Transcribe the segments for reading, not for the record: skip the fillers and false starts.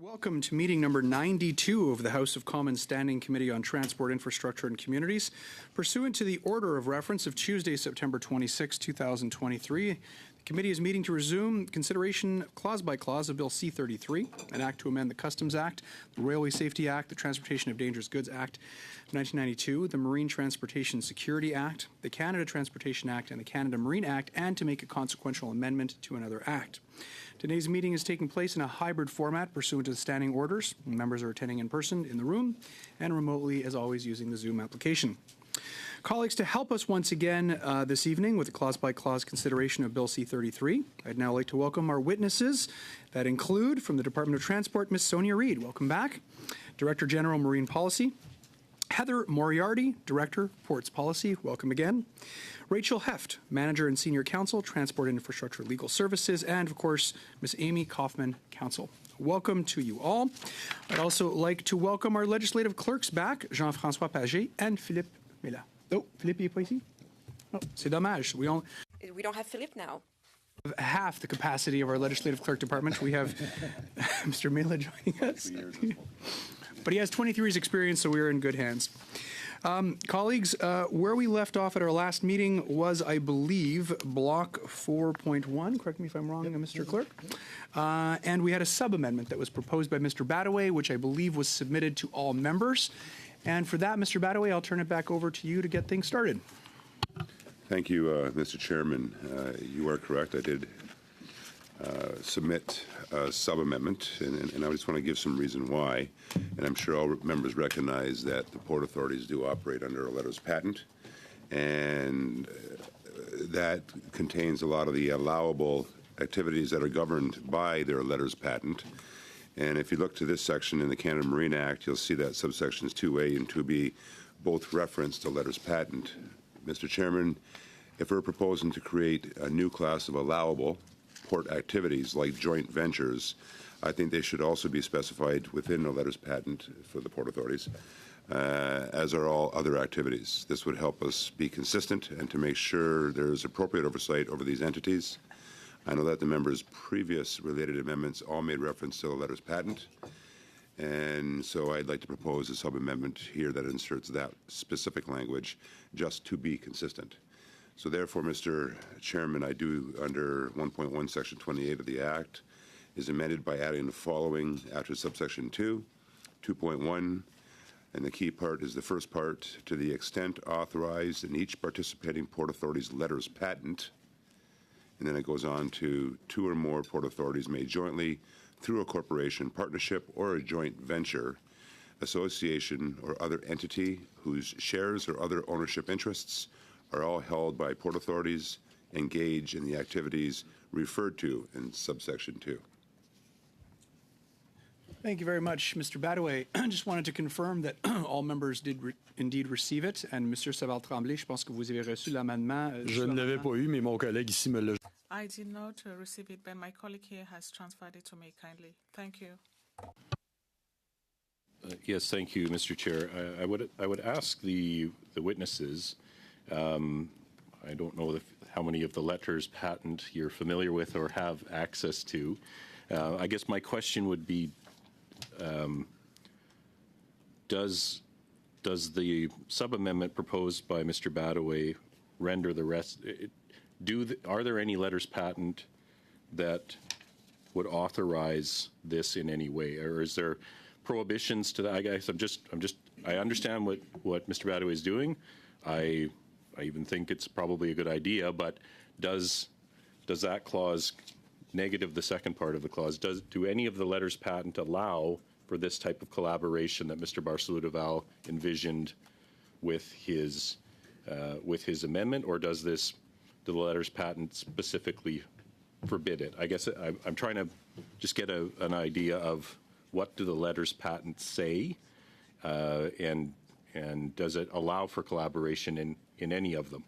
Welcome to meeting number 92 of the House of Commons Standing Committee on Transport, Infrastructure and Communities. Pursuant to the order of reference of Tuesday, September 26, 2023, the committee is meeting to resume consideration clause by clause of Bill C-33, an act to amend the Customs Act, the Railway Safety Act, the Transportation of Dangerous Goods Act of 1992, the Marine Transportation Security Act, the Canada Transportation Act, and the Canada Marine Act, and to make a consequential amendment to another act. Today's meeting is taking place in a hybrid format pursuant to the standing orders. Members are attending in person in the room and remotely, as always, using the Zoom application. Colleagues, to help us once again this evening with the clause-by-clause consideration of Bill C-33, I'd now like to welcome our witnesses that include, from the Department of Transport, Ms. Sonia Reid. Welcome back. Director General, Marine Policy. Heather Moriarty, Director, Ports Policy. Welcome again. Rachel Heft, Manager and Senior Counsel, Transport and Infrastructure Legal Services, and of course, Ms. Amy Kaufman, Counsel. Welcome to you all. I'd also like to welcome our legislative clerks back, Jean-François Pagé and Philippe Mela. Oh, Philippe n'est pas ici? Oh, c'est dommage. We don't have Philippe now. Half the capacity of our legislative clerk department. We have Mr. Mela joining us. But he has 23 years experience, so we are in good hands. Colleagues, where we left off at our last meeting was, I believe, block 4.1. Correct me if I'm wrong, Mr. Clerk. And we had a sub-amendment that was proposed by Mr. Badaway, which I believe was submitted to all members. And for that, Mr. Badaway, I'll turn it back over to you to get things started. Thank you, Mr. Chairman. You are correct. I did submit a sub-amendment, and I just want to give some reason why. And I'm sure all members recognize that the port authorities do operate under a letters patent, and that contains a lot of the allowable activities that are governed by their letters patent. And if you look to this section in the Canada Marine Act, you'll see that subsections 2A and 2B both reference the letters patent. Mr. Chairman, if we're proposing to create a new class of allowable port activities like joint ventures, I think they should also be specified within the letters patent for the port authorities, as are all other activities. This would help us be consistent and to make sure there's appropriate oversight over these entities. I know that the members' previous related amendments all made reference to the letters patent, and so I'd like to propose a sub-amendment here that inserts that specific language just to be consistent. So therefore, Mr. Chairman, I do, under 1.1, Section 28 of the Act, is amended by adding the following after subsection 2, 2.1, and the key part is the first part, to the extent authorized in each participating port authority's letters patent, and then it goes on to 2 or more port authorities may jointly, through a corporation, partnership, or a joint venture, association, or other entity whose shares or other ownership interests are all held by port authorities engage in the activities referred to in subsection 2. Thank you very much, Mr. Badaway. I just wanted to confirm that all members did indeed receive it. And Monsieur Savard-Tremblay, je pense que vous avez reçu l'amendement. Je ne l'avais pas eu, mais mon collègue ici me l'a. I did not receive it, but my colleague here has transferred it to me kindly. Thank you. Yes, thank you, Mr. Chair. I would ask the witnesses. I don't know how many of the letters patent you're familiar with or have access to. I guess my question would be, does the sub-amendment proposed by Mr. Badaway render the rest? Are there any letters patent that would authorize this in any way, or is there prohibitions to that? I guess I understand what Mr. Badaway is doing. I even think it's probably a good idea, but does that clause negative the second part of the clause? Do any of the letters patent allow for this type of collaboration that Mr. Barcelou-Duval envisioned with his amendment, or do the letters patent specifically forbid it? I guess I'm trying to just get an idea of what do the letters patent say, and does it allow for collaboration in any of them?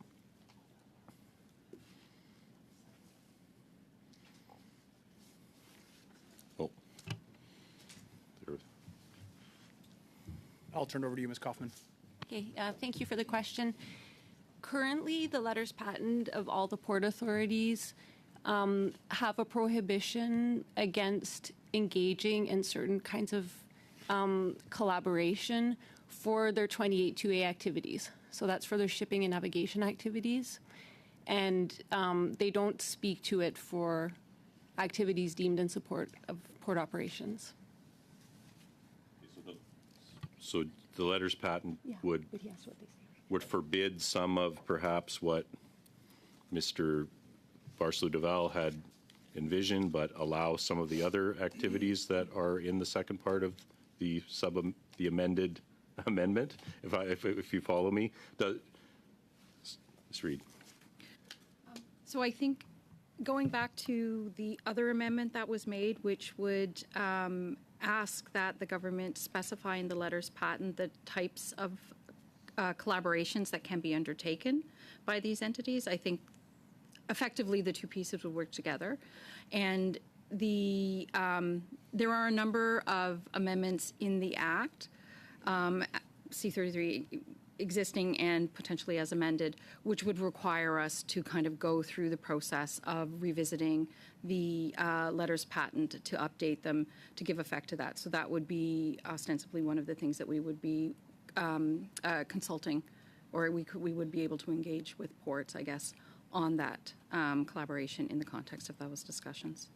Oh. I'll turn it over to you, Ms. Kaufman. Okay, thank you for the question. Currently, the letters patent of all the port authorities have a prohibition against engaging in certain kinds of collaboration for their 282A activities. So that's for their shipping and navigation activities. And they don't speak to it for activities deemed in support of port operations. So the letters patent would yes, what they say. would forbid some of perhaps what Mr. Varslo-Duval had envisioned, but allow some of the other activities that are in the second part of the amended amendment. If you follow me, Ms. Reid. So I think going back to the other amendment that was made, which would ask that the government specify in the letters patent the types of collaborations that can be undertaken by these entities, I think effectively the two pieces would work together. And there are a number of amendments in the Act, C-33 existing and potentially as amended, which would require us to kind of go through the process of revisiting the letters patent to update them to give effect to that. So that would be ostensibly one of the things that we would be consulting, or we would be able to engage with ports, I guess, on that collaboration in the context of those discussions.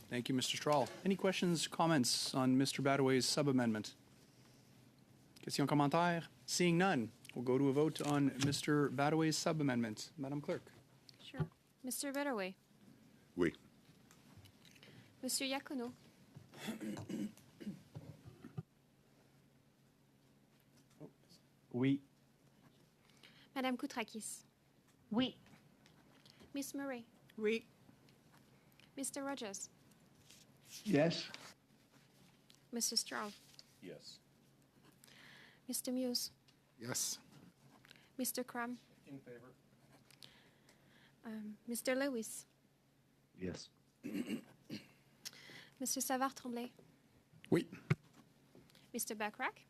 Thank you, Mr. Strahl. Any questions, comments on Mr. Badaway's sub-amendment? Question, commentaire? Seeing none, we'll go to a vote on Mr. Badaway's sub-amendment. Madam Clerk. Sure. Mr. Badaway. Oui. Monsieur Iacono. Oui. Madame Koutrakis. Oui. Miss Murray. Oui. Mr. Rogers. Yes. Mr. Straub. Yes. Mr. Muse. Yes. Mr. Crum. In favor. Mr. Lewis. Yes. Mr. Savard-Tremblay. Oui. Mr. Backrack.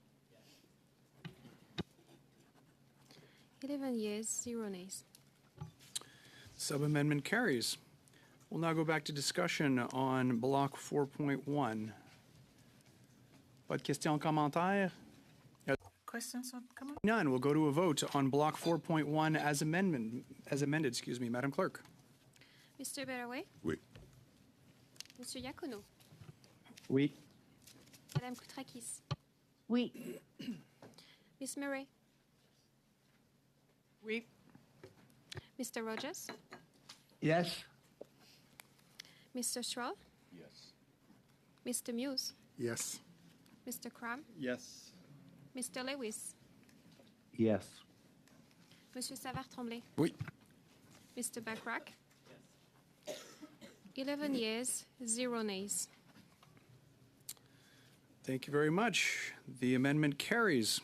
11 yeas, 0 nays. Sub-amendment carries. We'll now go back to discussion on Block 4.1. Pas de questions, commentaires? Questions or comments? None. We'll go to a vote on Block 4.1 as amended, Madam Clerk. Mr. Badaway. Oui. Monsieur Iacono. Oui. Madame Koutrakis. Oui. Miss Murray. Oui. Mr. Rogers. Yes. Mr. Straub. Yes. Mr. Muse. Yes. Mr. Crum. Yes. Mr. Lewis. Yes. Monsieur Savard-Tremblay. Oui. Mr. Backrack. 11 yeas, 0 nays. Thank you very much. The amendment carries.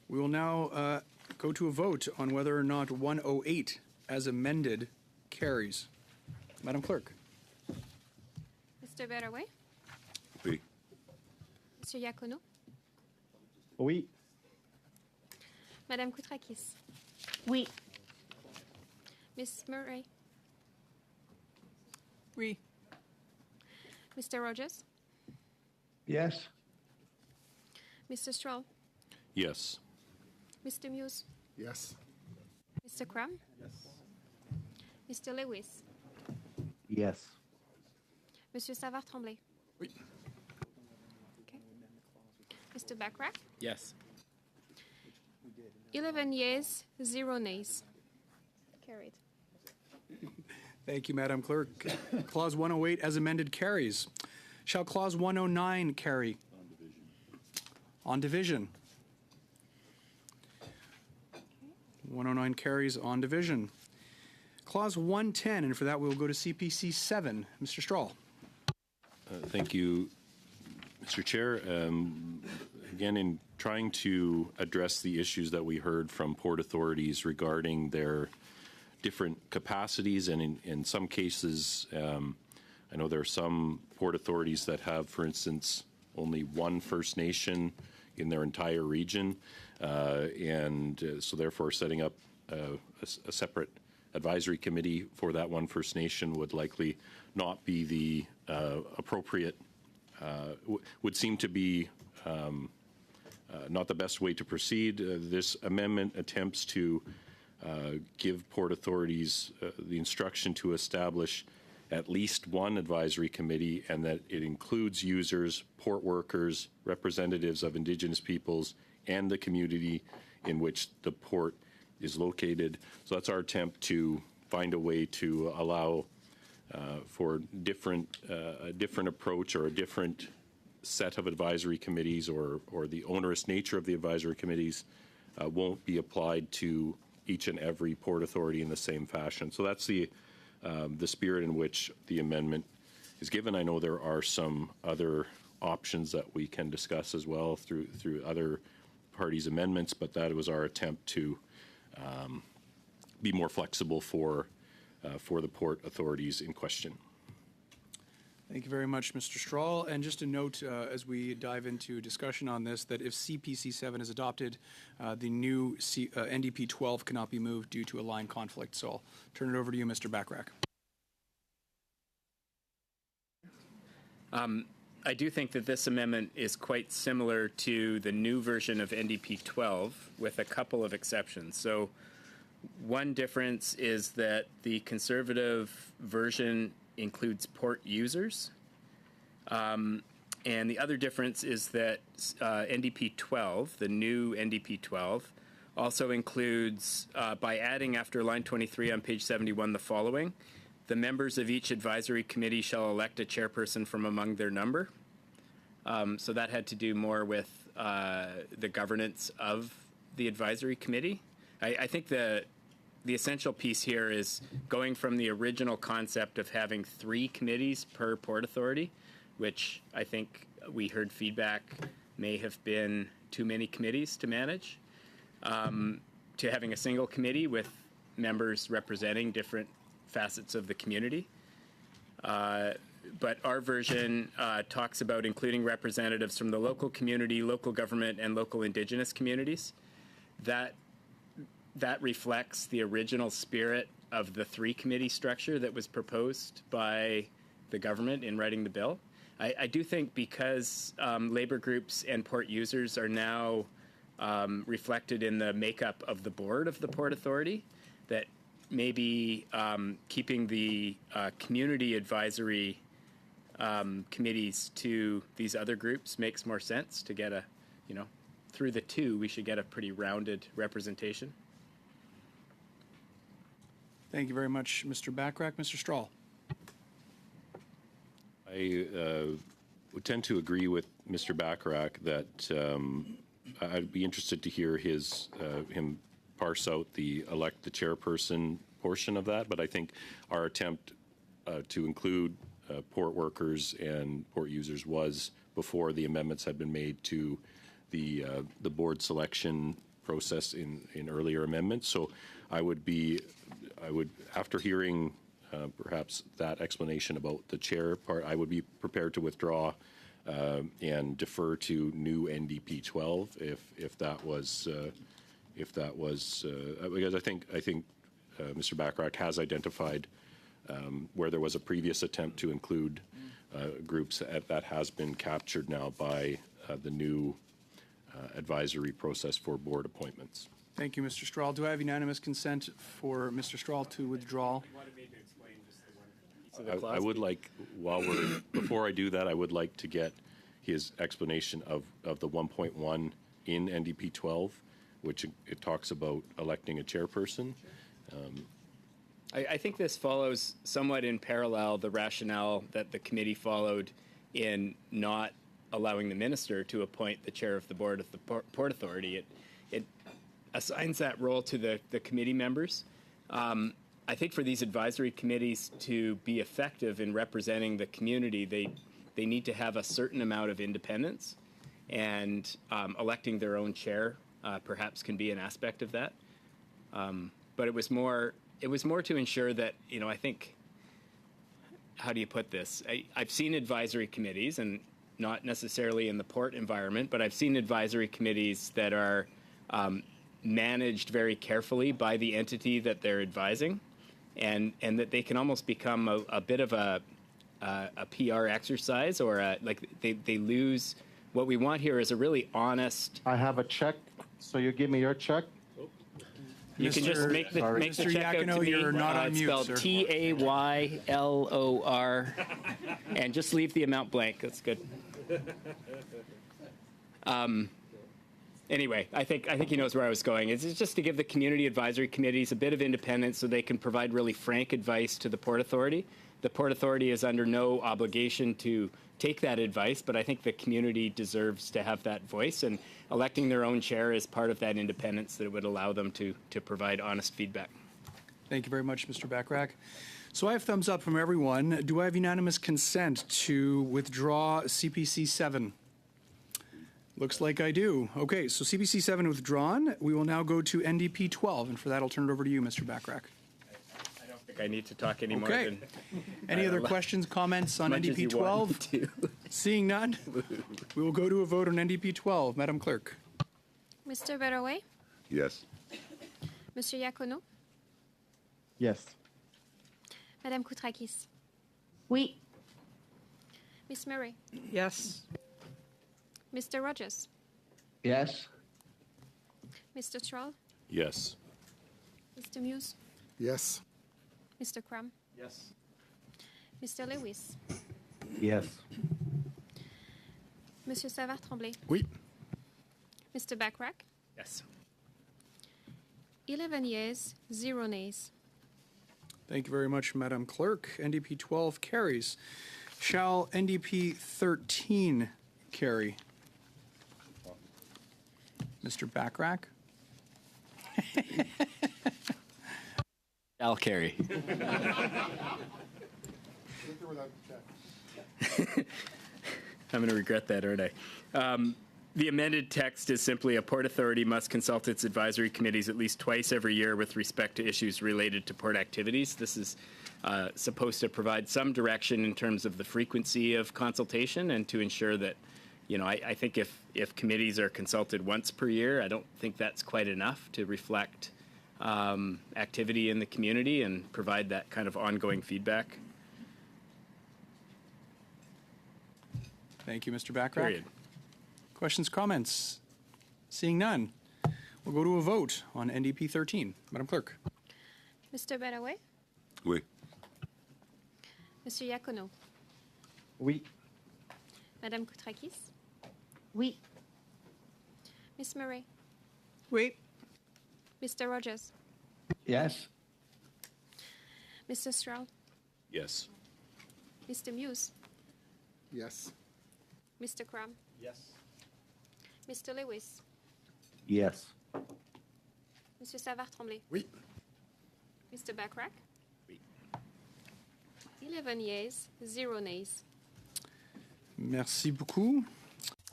We will now go to a vote on whether or not 108 as amended carries. Madam Clerk. Mr. Badaway. Oui. Monsieur Iacono. Oui. Madame Koutrakis. Oui. Miss Murray. Oui. Mr. Rogers. Yes. Mr. Straub. Yes. Mr. Muse. Yes. Mr. Crum. Mr. Lewis. Yes. Monsieur Savard-Tremblay. Oui. Okay. Mr. Backrack. Yes. 11 yeas, 0 nays. Carried. Thank you, Madam Clerk. Clause 108 as amended carries. Shall Clause 109 carry? On division. 109 carries on division. Clause 110, and for that we will go to CPC 7. Mr. Strahl. Thank you, Mr. Chair. Again, in trying to address the issues that we heard from port authorities regarding their different capacities, and in some cases, I know there are some port authorities that have, for instance, only one First Nation in their entire region, so therefore setting up a separate advisory committee for that one First Nation would likely not be the appropriate, would seem to be not the best way to proceed. This amendment attempts to give port authorities the instruction to establish at least one advisory committee, and that it includes users, port workers, representatives of Indigenous peoples, and the community in which the port is located. So that's our attempt to find a way to allow for a different approach or a different set of advisory committees, or the onerous nature of the advisory committees won't be applied to each and every port authority in the same fashion. So that's the spirit in which the amendment is given. I know there are some other options that we can discuss as well through other parties' amendments, but that was our attempt to be more flexible for the port authorities in question. Thank you very much, Mr. Strahl. And just a note as we dive into discussion on this, that if CPC 7 is adopted, the new NDP 12 cannot be moved due to a line conflict. So I'll turn it over to you, Mr. Bachrach. I do think that this amendment is quite similar to the new version of NDP 12 with a couple of exceptions. So one difference is that the Conservative version includes port users. And the other difference is that NDP 12, the new NDP 12, also includes, by adding after line 23 on page 71, the following: the members of each advisory committee shall elect a chairperson from among their number. So that had to do more with the governance of the advisory committee. I think the essential piece here is going from the original concept of having 3 committees per port authority, which I think we heard feedback may have been too many committees to manage, to having a single committee with members representing different facets of the community. But our version talks about including representatives from the local community, local government, and local Indigenous communities. That reflects the original spirit of the 3-committee structure that was proposed by the government in writing the bill. I do think because labor groups and port users are now reflected in the makeup of the board of the Port Authority, that maybe keeping the community advisory committees to these other groups makes more sense to get through the 2, we should get a pretty rounded representation. Thank you very much, Mr. Bachrach. Mr. Strahl. I would tend to agree with Mr. Bachrach that I'd be interested to hear him parse out the elect the chairperson portion of that, but I think our attempt to include port workers and port users was before the amendments had been made to the board selection process in earlier amendments. So I would, after hearing perhaps that explanation about the chair part, I would be prepared to withdraw and defer to new NDP 12 if that was because I think Mr. Bachrach has identified where there was a previous attempt to include groups that has been captured now by the new advisory process for board appointments. Thank you, Mr. Strahl. Do I have unanimous consent for Mr. Strahl to withdraw? I would like, before I do that, I would like to get his explanation of the 1.1 in NDP 12, which it talks about electing a chairperson. I think this follows somewhat in parallel the rationale that the committee followed in not allowing the minister to appoint the chair of the board of the Port Authority. It assigns that role to the committee members. I think for these advisory committees to be effective in representing the community, they they need to have a certain amount of independence, and electing their own chair perhaps can be an aspect of that. But it was more to ensure that, I think, how do you put this? I've seen advisory committees, and not necessarily in the port environment, but I've seen advisory committees that are managed very carefully by the entity that they're advising, and that they can almost become a bit of a PR exercise, or they lose. What we want here is a really honest. I have a check, so you give me your check? You can just make the Mr. check out to Iacono, me. you're not on It's mute, spelled sir. TAYLOR, and just leave the amount blank. That's good. Anyway, I think he knows where I was going. It's just to give the community advisory committees a bit of independence so they can provide really frank advice to the Port Authority. The Port Authority is under no obligation to take that advice, but I think the community deserves to have that voice, and electing their own chair is part of that independence that would allow them to provide honest feedback. Thank you very much, Mr. Bachrach. So I have thumbs up from everyone. Do I have unanimous consent to withdraw CPC 7? Looks like I do. Okay, so CPC 7 withdrawn. We will now go to NDP 12, and for that, I'll turn it over to you, Mr. Bachrach. I don't think I need to talk any more Okay. than Any other questions, comments on much as NDP you want 12? to. Seeing none, we will go to a vote on NDP 12. Madam Clerk. Mr. Baraway, Yes. Monsieur Iacono, Yes. Madame Koutrakis, Oui. Miss Murray, Yes. Mr. Rogers, Yes. Mr. Stroll, Yes. Mr. Muse, Yes. Mr. Crum, Yes. Mr. Lewis, Yes. Monsieur Savard-Tremblay, Oui. Mr. Bachrach, Yes. 11 yeas, 0 nays. Thank you very much, Madam Clerk. NDP 12 carries. Shall NDP 13 carry? Mr. Bachrach? I'll carry. I'm going to regret that, aren't I? The amended text is simply a Port Authority must consult its advisory committees at least twice every year with respect to issues related to port activities. This is supposed to provide some direction in terms of the frequency of consultation, and to ensure that, I think if committees are consulted once per year, I don't think that's quite enough to reflect activity in the community and provide that kind of ongoing feedback. Thank you, Mr. Bachrach. Period. Questions, comments? Seeing none, we'll go to a vote on NDP 13. Madam Clerk. Mr. Baraway, Oui. Monsieur Iacono, Oui. Madame Koutrakis, Oui. Miss Murray, Wait. Mr. Rogers, Yes. Mr. Stroll, Yes. Mr. Muse, Yes. Mr. Crum, Yes. Mr. Lewis, Yes. Monsieur Savard-Tremblay, Oui. Mr. Bachrach, Oui. 11 yeas, 0 nays. Merci beaucoup.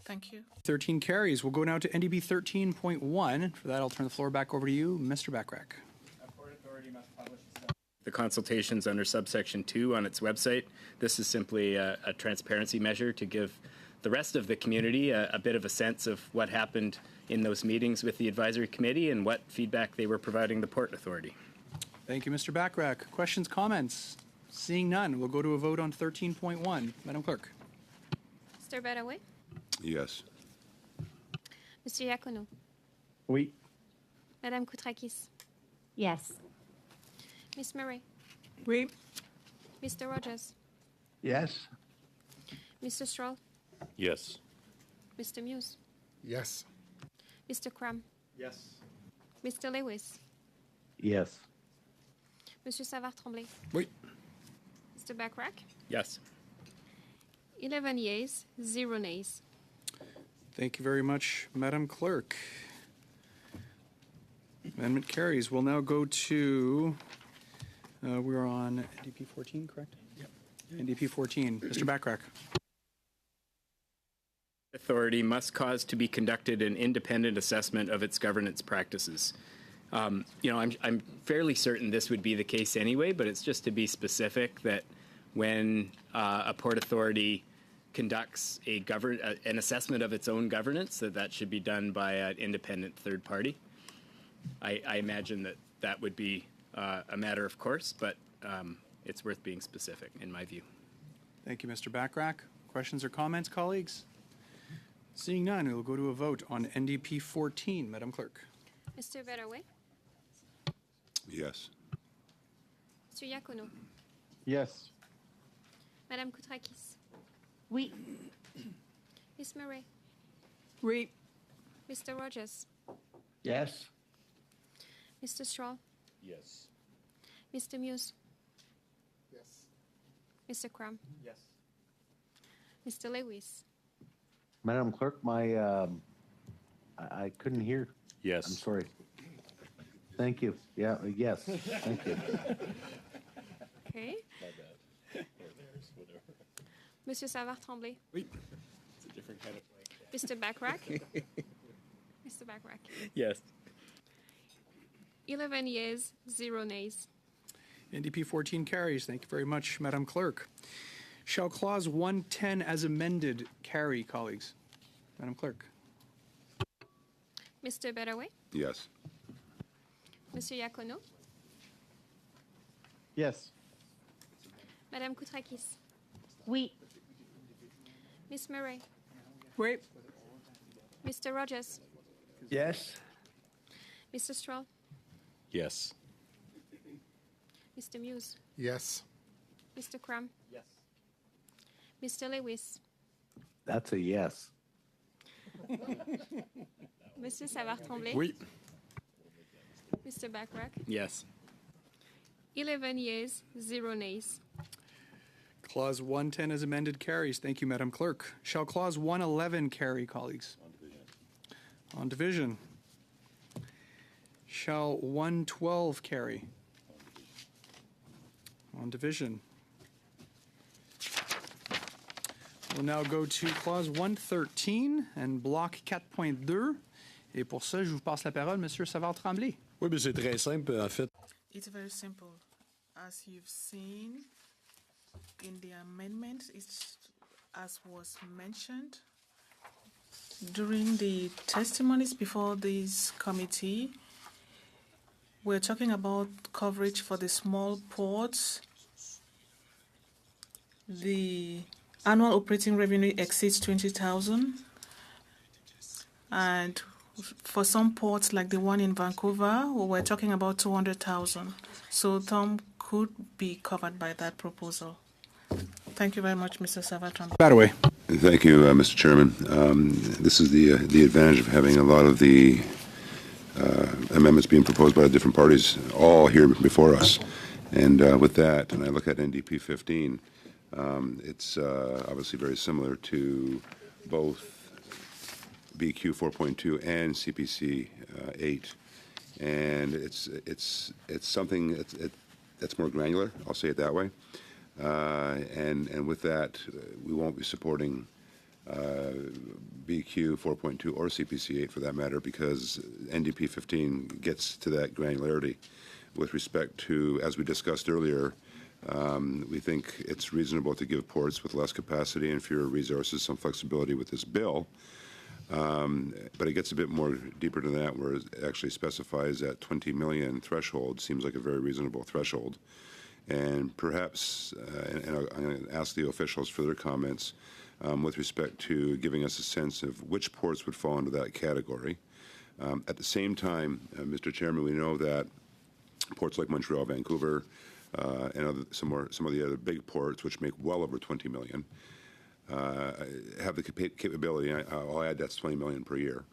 Thank you. 13 carries. We'll go now to NDP 13.1. For that, I'll turn the floor back over to you, Mr. Bachrach. The consultations under subsection 2 on its website. This is simply a transparency measure to give the rest of the community a bit of a sense of what happened in those meetings with the advisory committee and what feedback they were providing the Port Authority. Thank you, Mr. Bachrach. Questions, comments? Seeing none, we'll go to a vote on 13.1. Madam Clerk. Mr. Baraway, Yes. Monsieur Iacono, Oui. Madame Koutrakis, Yes. Miss Murray, Wait. Mr. Rogers, Yes. Mr. Stroll, Yes. Mr. Muse, Yes. Mr. Crum, Yes. Mr. Lewis, Yes. Monsieur Savard-Tremblay, Oui. Mr. Bachrach, Yes. 11 yeas, 0 nays. Thank you very much, Madam Clerk. Amendment carries. We'll now go to, we're on NDP 14, correct? Yep. NDP 14. Mr. Bachrach. Authority must cause to be conducted an independent assessment of its governance practices. I'm fairly certain this would be the case anyway, but it's just to be specific that when a Port Authority conducts an assessment of its own governance, that should be done by an independent third party. I imagine that would be a matter of course, but it's worth being specific in my view. Thank you, Mr. Backrack. Questions or comments, colleagues? Seeing none, we'll go to a vote on NDP 14. Madam Clerk. Mr. Baraway, Yes. Mr. Iacono, Yes. Madame Koutrakis, Oui. Miss Murray, Oui. Mr. Rogers, Yes. Mr. Straw, Yes. Mr. Muse, Yes. Mr. Crum, Yes. Mr. Lewis, Madam Clerk, I couldn't hear. Yes. I'm sorry. Thank you. Yeah, yes, thank you. okay. Monsieur Savard-Tremblay, Oui. It's a different kind of play. Mr. Backrack, Mr. Backrack, Yes. 11 yeas, 0 nays. NDP 14 carries. Thank you very much, Madam Clerk. Shall Clause 110 as amended carry, colleagues? Madam Clerk. Mr. Baraway, Yes. Mr. Iacono, Yes. Madame Koutrakis, Oui. Miss Murray, Oui. Mr. Rogers, Yes. Mr. Straw, Yes. Mr. Muse, Yes. Mr. Crum, Yes. Mr. Lewis, That's a yes. Monsieur Savard-Tremblay, Oui. Mr. Backrack, Yes. 11 yeas, 0 nays. Clause 110 as amended carries. Thank you, Madam Clerk. Shall Clause 111 carry, colleagues? On division. Shall 112 carry? On division. We'll now go to Clause 113 and Bloc 4.2. Et pour ça, je vous passe la parole, Monsieur Savard-Tremblay. Oui, mais c'est très simple, en fait. It's very simple. As you've seen in the amendment, it's as was mentioned during the testimonies before this committee. We're talking about coverage for the small ports. The annual operating revenue exceeds 20,000, and for some ports like the one in Vancouver, we're talking about 200,000. So Tom could be covered by that proposal. Thank you very much, Mr. Savard-Tremblay. Badaway. Thank you, Mr. Chairman. This is the advantage of having a lot of the amendments being proposed by the different parties all here before us. And with that, and I look at NDP 15, it's obviously very similar to both BQ 4.2 and CPC 8, and it's something that's more granular. I'll say it that way. And with that, we won't be supporting BQ 4.2 or CPC 8 for that matter, because NDP 15 gets to that granularity. With respect to, as we discussed earlier, we think it's reasonable to give ports with less capacity and fewer resources some flexibility with this bill. But it gets a bit more deeper than that, where it actually specifies that 20 million threshold seems like a very reasonable threshold. And perhaps, and I'm going to ask the officials for their comments with respect to giving us a sense of which ports would fall into that category. At the same time, Mr. Chairman, we know that ports like Montreal, Vancouver, and some of the other big ports, which make well over 20 million, have the capability, I'll add that's 20 million per year,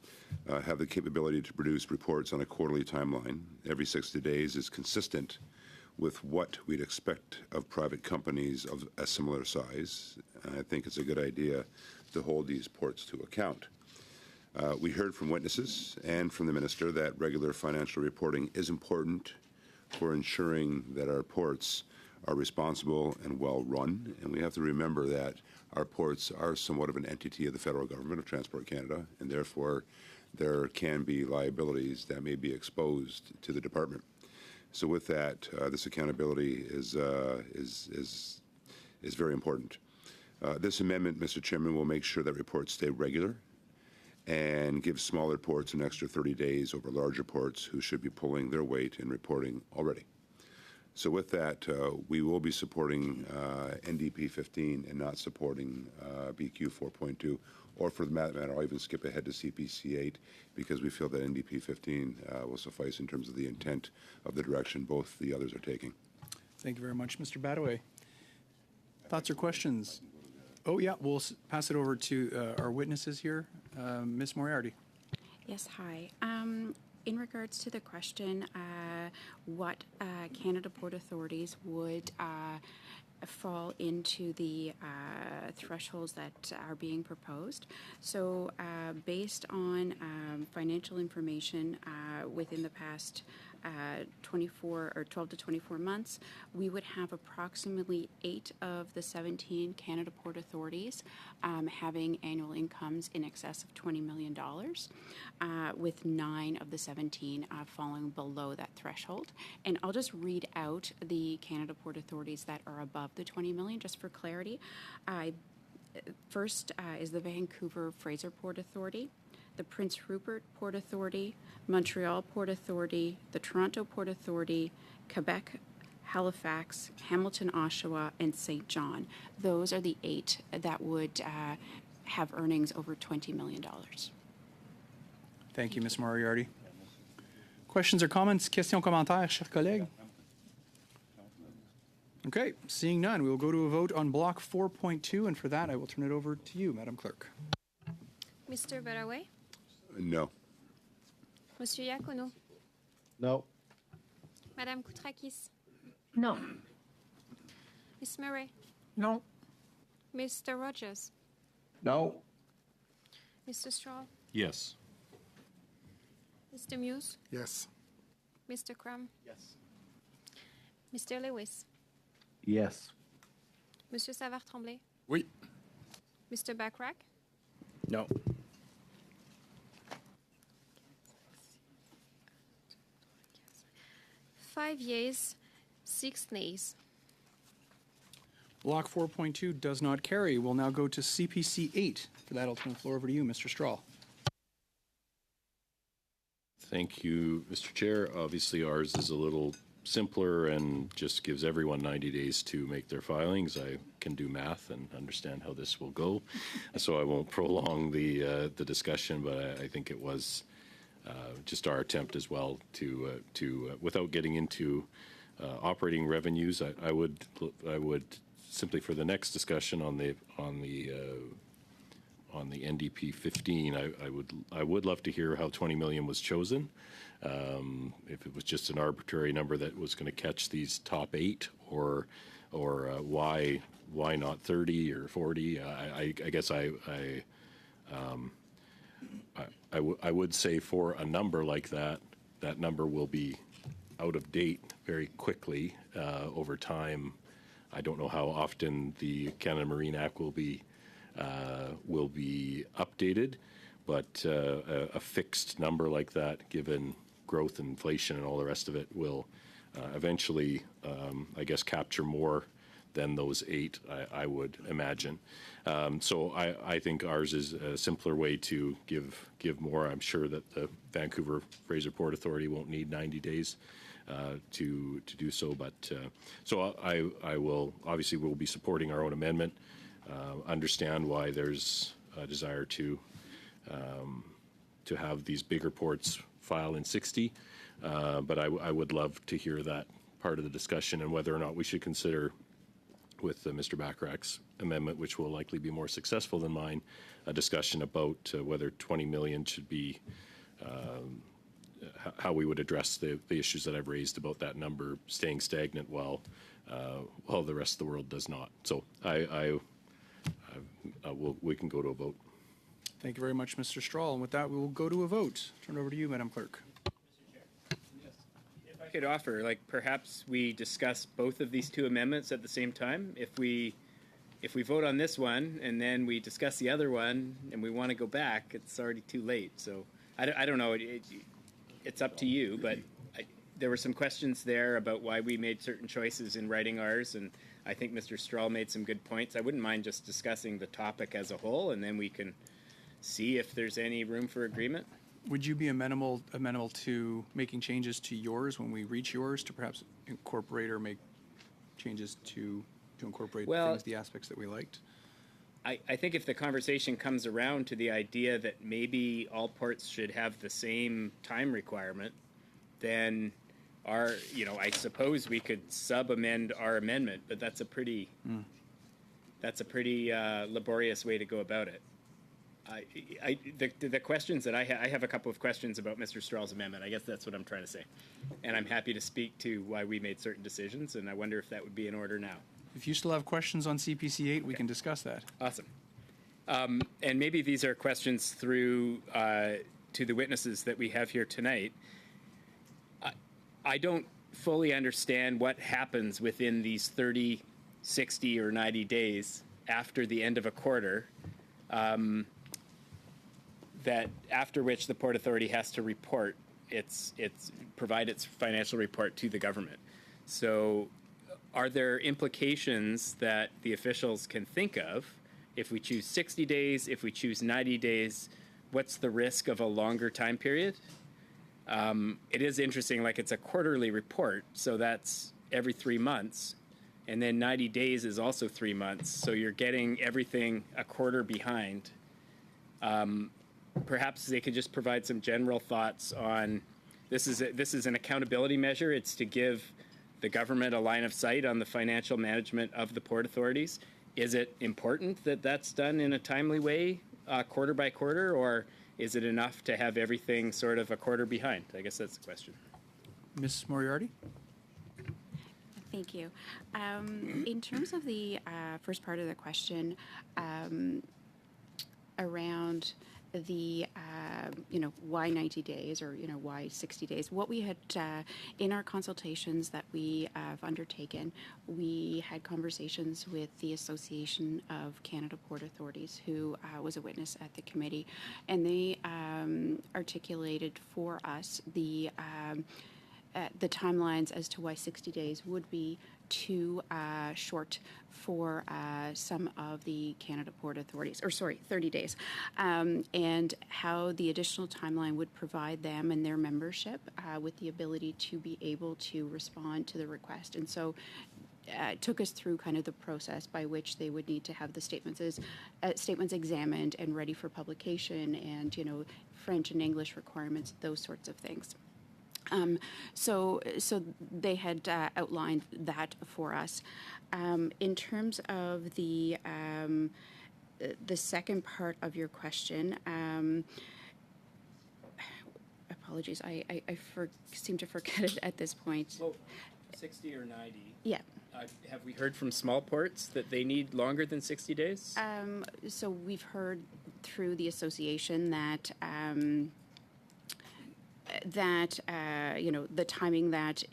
have the capability to produce reports on a quarterly timeline. Every 60 days is consistent with what we'd expect of private companies of a similar size. And I think it's a good idea to hold these ports to account. We heard from witnesses and from the minister that regular financial reporting is important for ensuring that our ports are responsible and well-run, and we have to remember that our ports are somewhat of an entity of the federal government of Transport Canada, and therefore there can be liabilities that may be exposed to the department. So with that, this accountability is very important. This amendment, Mr. Chairman, will make sure that reports stay regular and give smaller ports an extra 30 days over larger ports who should be pulling their weight and reporting already. So with that, we will be supporting NDP 15 and not supporting BQ 4.2, or for the matter, I'll even skip ahead to CPC 8 because we feel that NDP 15 will suffice in terms of the intent of the direction both the others are taking. Thank you very much, Mr. Badaway. Thoughts or questions? Oh, yeah, we'll pass it over to our witnesses here. Ms. Moriarty. Yes, hi. In regards to the question, what Canada Port Authorities would fall into the thresholds that are being proposed. So based on financial information within the past 12 to 24 months, we would have approximately 8 of the 17 Canada Port Authorities having annual incomes in excess of $20 million, with 9 of the 17 falling below that threshold. And I'll just read out the Canada Port Authorities that are above the 20 million, just for clarity. First is the Vancouver Fraser Port Authority, the Prince Rupert Port Authority, Montreal Port Authority, the Toronto Port Authority, Quebec, Halifax, Hamilton, Oshawa, and St. John. Those are the 8 that would have earnings over $20 million. Thank you, Ms. Moriarty. Questions or comments? Questions, commentaires, chers collègues? Okay, seeing none, we will go to a vote on Block 4.2, and for that, I will turn it over to you, Madam Clerk. Mr. Badaway? No. Monsieur Iacono? No. Madame Koutrakis? No. Ms. Murray? No. Mr. Rogers? No. Mr. Straw? Yes. Mr. Muse? Yes. Mr. Crum? Yes. Mr. Lewis? Yes. Monsieur Savard-Tremblay? Oui. Mr. Backrack? No. Five yeas, 6 nays. Block 4.2 does not carry. We'll now go to CPC 8. For that, I'll turn the floor over to you, Mr. Strahl. Thank you, Mr. Chair. Obviously, ours is a little simpler and just gives everyone 90 days to make their filings. I can do math and understand how this will go, so I won't prolong the discussion, but I think it was just our attempt as well to without getting into operating revenues. I would simply, for the next discussion on the NDP 15, I would love to hear how 20 million was chosen. If it was just an arbitrary number that was going to catch these top 8, or why not 30 or 40? I guess I would say for a number like that, that number will be out of date very quickly over time. I don't know how often the Canada Marine Act will be updated, but a fixed number like that, given growth, inflation, and all the rest of it, will eventually, I guess, capture more than those 8, I would imagine. So I think ours is a simpler way to give more. I'm sure that the Vancouver Fraser Port Authority won't need 90 days to do so. But so I will obviously we'll be supporting our own amendment. Understand why there's a desire to have these bigger ports file in 60, but I would love to hear that part of the discussion and whether or not we should consider, with Mr. Backrack's amendment, which will likely be more successful than mine, a discussion about whether 20 million should be, how we would address the issues that I've raised about that number staying stagnant while the rest of the world does not. So we can go to a vote. Thank you very much, Mr. Strahl. And with that, we will go to a vote. Turn it over to you, Madam Clerk. If I could offer, like, perhaps we discuss both of these two amendments at the same time. If we vote on this one and then we discuss the other one and we want to go back, it's already too late. So I don't know. It's up to you, but there were some questions there about why we made certain choices in writing ours, and I think Mr. Strahl made some good points. I wouldn't mind just discussing the topic as a whole, and then we can see if there's any room for agreement. Would you be amenable to making changes to yours when we reach yours to perhaps incorporate or make changes to incorporate the aspects that we liked? I think if the conversation comes around to the idea that maybe all ports should have the same time requirement, then I suppose we could sub-amend our amendment, but that's a pretty laborious way to go about it. The questions that I have a couple of questions about Mr. Strahl's amendment. I guess that's what I'm trying to say. And I'm happy to speak to why we made certain decisions, and I wonder if that would be in order now. If you still have questions on CPC 8, we can discuss that. Awesome. And maybe these are questions through to the witnesses that we have here tonight. I don't fully understand what happens within these 30, 60, or 90 days after the end of a quarter, that after which the Port Authority has to report provide its financial report to the government. So are there implications that the officials can think of if we choose 60 days, if we choose 90 days? What's the risk of a longer time period? It is interesting, like it's a quarterly report, so that's every 3 months, and then 90 days is also 3 months, so you're getting everything a quarter behind. Perhaps they could just provide some general thoughts on this is an accountability measure. It's to give the government a line of sight on the financial management of the port authorities. Is it important that that's done in a timely way, quarter by quarter, or is it enough to have everything sort of a quarter behind? I guess that's the question. Ms. Moriarty? Thank you. In terms of the first part of the question around the, why 90 days or, why 60 days, what we had in our consultations that we have undertaken, we had conversations with the Association of Canada Port Authorities, who was a witness at the committee, and they articulated for us the timelines as to why 60 days would be too short for some of the Canada Port Authorities, 30 days, and how the additional timeline would provide them and their membership with the ability to be able to respond to the request. And so took us through kind of the process by which they would need to have the statements examined and ready for publication, and French and English requirements, those sorts of things. So they had outlined that for us. In terms of the second part of your question, apologies, I seem to forget it at this point. Well, 60 or 90. Yeah. Have we heard from small ports that they need longer than 60 days? So we've heard through the association that the timing that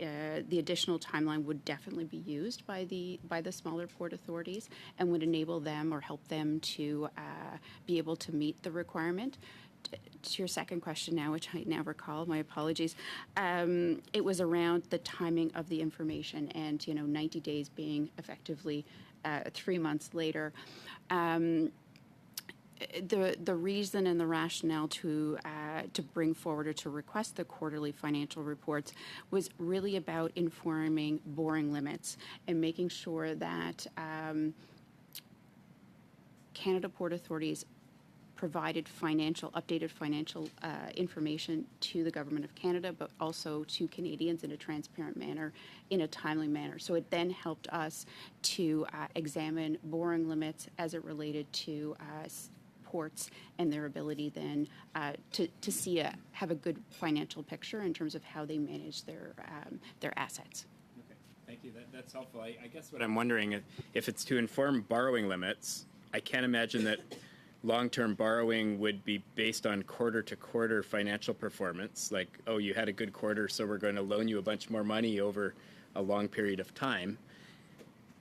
the additional timeline would definitely be used by the smaller port authorities and would enable them or help them to be able to meet the requirement. To your second question now, which I now recall, my apologies, it was around the timing of the information and 90 days being effectively 3 months later. The reason and the rationale to bring forward or to request the quarterly financial reports was really about informing borrowing limits and making sure that Canada Port Authorities provided updated financial information to the Government of Canada, but also to Canadians in a transparent manner, in a timely manner. So it then helped us to examine borrowing limits as it related to ports and their ability then to have a good financial picture in terms of how they manage their assets. Okay, thank you. That's helpful. I guess what I'm wondering, if it's to inform borrowing limits, I can't imagine that long-term borrowing would be based on quarter-to-quarter financial performance, like, oh, you had a good quarter, so we're going to loan you a bunch more money over a long period of time.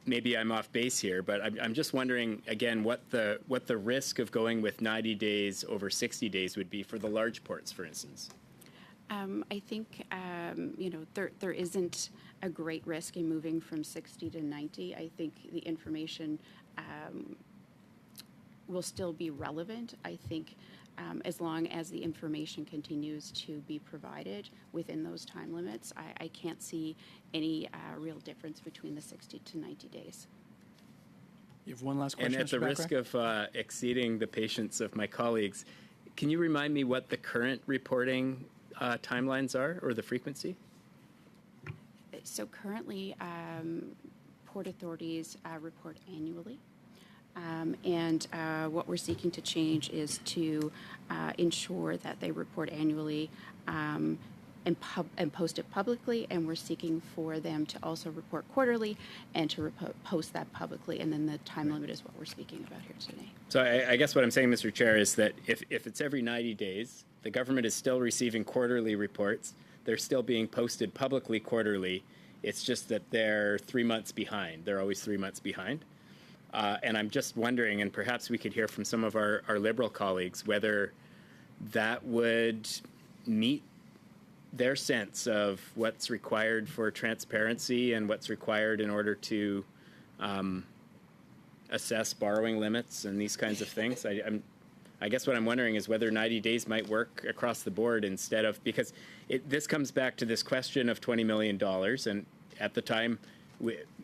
Maybe I'm off base here, but I'm just wondering, again, what the risk of going with 90 days over 60 days would be for the large ports, for instance. I think, there isn't a great risk in moving from 60 to 90. I think the information will still be relevant. I think as long as the information continues to be provided within those time limits, I can't see any real difference between the 60 to 90 days. You have one last question, And at the risk of exceeding the patience of my colleagues, can you remind me what the current reporting timelines are, or the frequency? So currently, port authorities report annually. And what we're seeking to change is to ensure that they report annually and post it publicly, and we're seeking for them to also report quarterly and to post that publicly, and then the time limit is what we're speaking about here today. So I guess what I'm saying, Mr. Chair, is that if it's every 90 days, the government is still receiving quarterly reports. They're still being posted publicly quarterly. It's just that they're 3 months behind. They're always 3 months behind. And I'm just wondering, and perhaps we could hear from some of our Liberal colleagues, whether that would meet their sense of what's required for transparency and what's required in order to assess borrowing limits and these kinds of things. I guess what I'm wondering is whether 90 days might work across the board instead of, because this comes back to this question of $20 million. And at the time,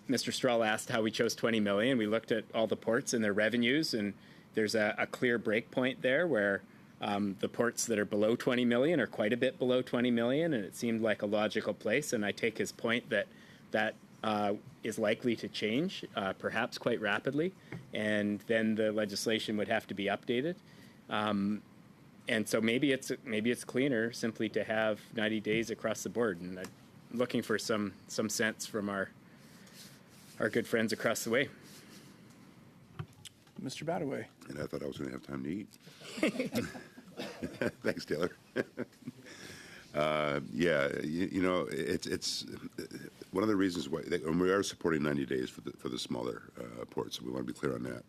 Mr. Strahl asked how we chose $20 million. We looked at all the ports and their revenues, and there's a clear break point there where the ports that are below 20 million are quite a bit below 20 million, and it seemed like a logical place. And I take his point that is likely to change, perhaps quite rapidly, and then the legislation would have to be updated. And so maybe it's cleaner simply to have 90 days across the board. And I'm looking for some sense from our good friends across the way. Mr. Badaway. And I thought I was going to have time to eat. Thanks, Taylor. It's one of the reasons why, and we are supporting 90 days for the smaller ports, so we want to be clear on that.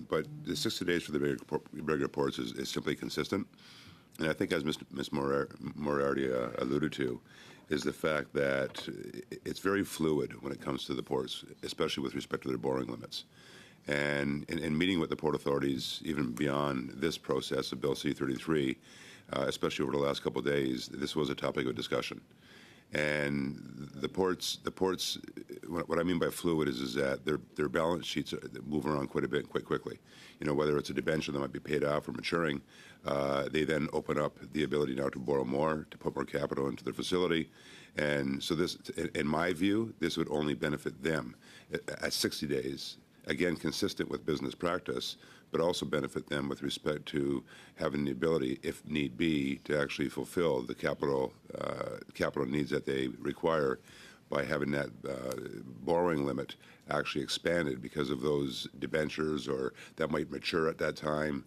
But the 60 days for the bigger ports is simply consistent. And I think, as Ms. Moriarty alluded to, is the fact that it's very fluid when it comes to the ports, especially with respect to their borrowing limits. And in meeting with the port authorities, even beyond this process of Bill C-33, especially over the last couple of days, this was a topic of discussion. And the ports. What I mean by fluid is that their balance sheets move around quite a bit, quite quickly. You know, whether it's a debenture that might be paid off or maturing, they then open up the ability now to borrow more, to put more capital into their facility, and so this, in my view, this would only benefit them at 60 days. Again, consistent with business practice, but also benefit them with respect to having the ability, if need be, to actually fulfill the capital needs that they require by having that borrowing limit actually expanded because of those debentures, or that might mature at that time,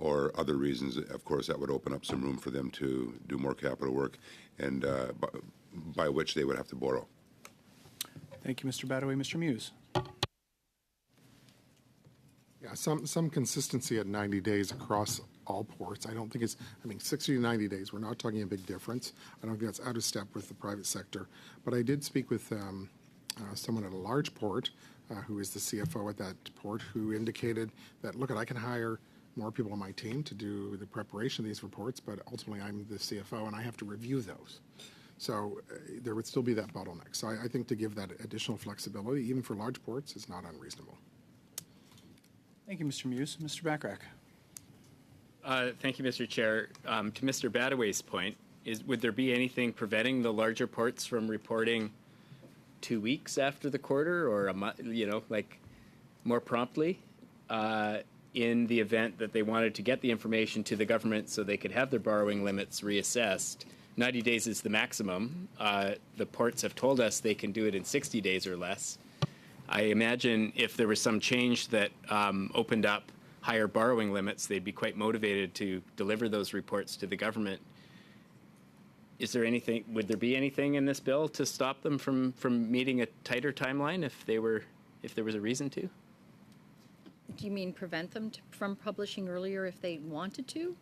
or other reasons. Of course, that would open up some room for them to do more capital work, and by which they would have to borrow. Thank you, Mr. Badaway. Mr. Muse. Yeah, some consistency at 90 days across all ports. I don't think 60 to 90 days, we're not talking a big difference. I don't think that's out of step with the private sector. But I did speak with someone at a large port who is the CFO at that port, who indicated that, look, I can hire more people on my team to do the preparation of these reports, but ultimately I'm the CFO and I have to review those. So there would still be that bottleneck. So I think to give that additional flexibility, even for large ports, is not unreasonable. Thank you, Mr. Muse. Mr. Bachrach. Thank you, Mr. Chair. To Mr. Badaway's point, would there be anything preventing the larger ports from reporting 2 weeks after the quarter, or a month, more promptly, in the event that they wanted to get the information to the government so they could have their borrowing limits reassessed? 90 days is the maximum. The ports have told us they can do it in 60 days or less. I imagine if there was some change that opened up higher borrowing limits, they'd be quite motivated to deliver those reports to the government. Is there anything, would there be anything in this bill to stop them from meeting a tighter timeline if there was a reason to? Do you mean prevent them from publishing earlier if they wanted to?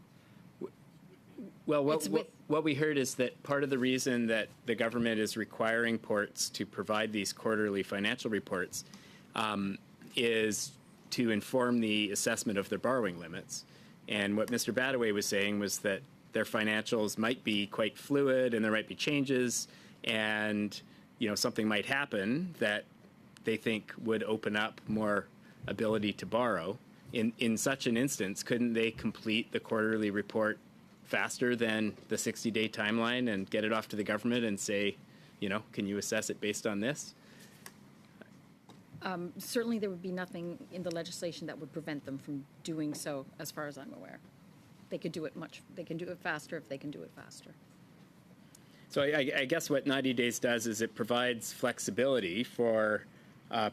Well, what we heard is that part of the reason that the government is requiring ports to provide these quarterly financial reports is to inform the assessment of their borrowing limits. And what Mr. Badaway was saying was that their financials might be quite fluid and there might be changes, and something might happen that they think would open up more ability to borrow. In such an instance, couldn't they complete the quarterly report faster than the 60-day timeline and get it off to the government and say, can you assess it based on this? Certainly there would be nothing in the legislation that would prevent them from doing so, as far as I'm aware. They could do it faster if they can do it faster. So I guess what 90 days does is it provides flexibility for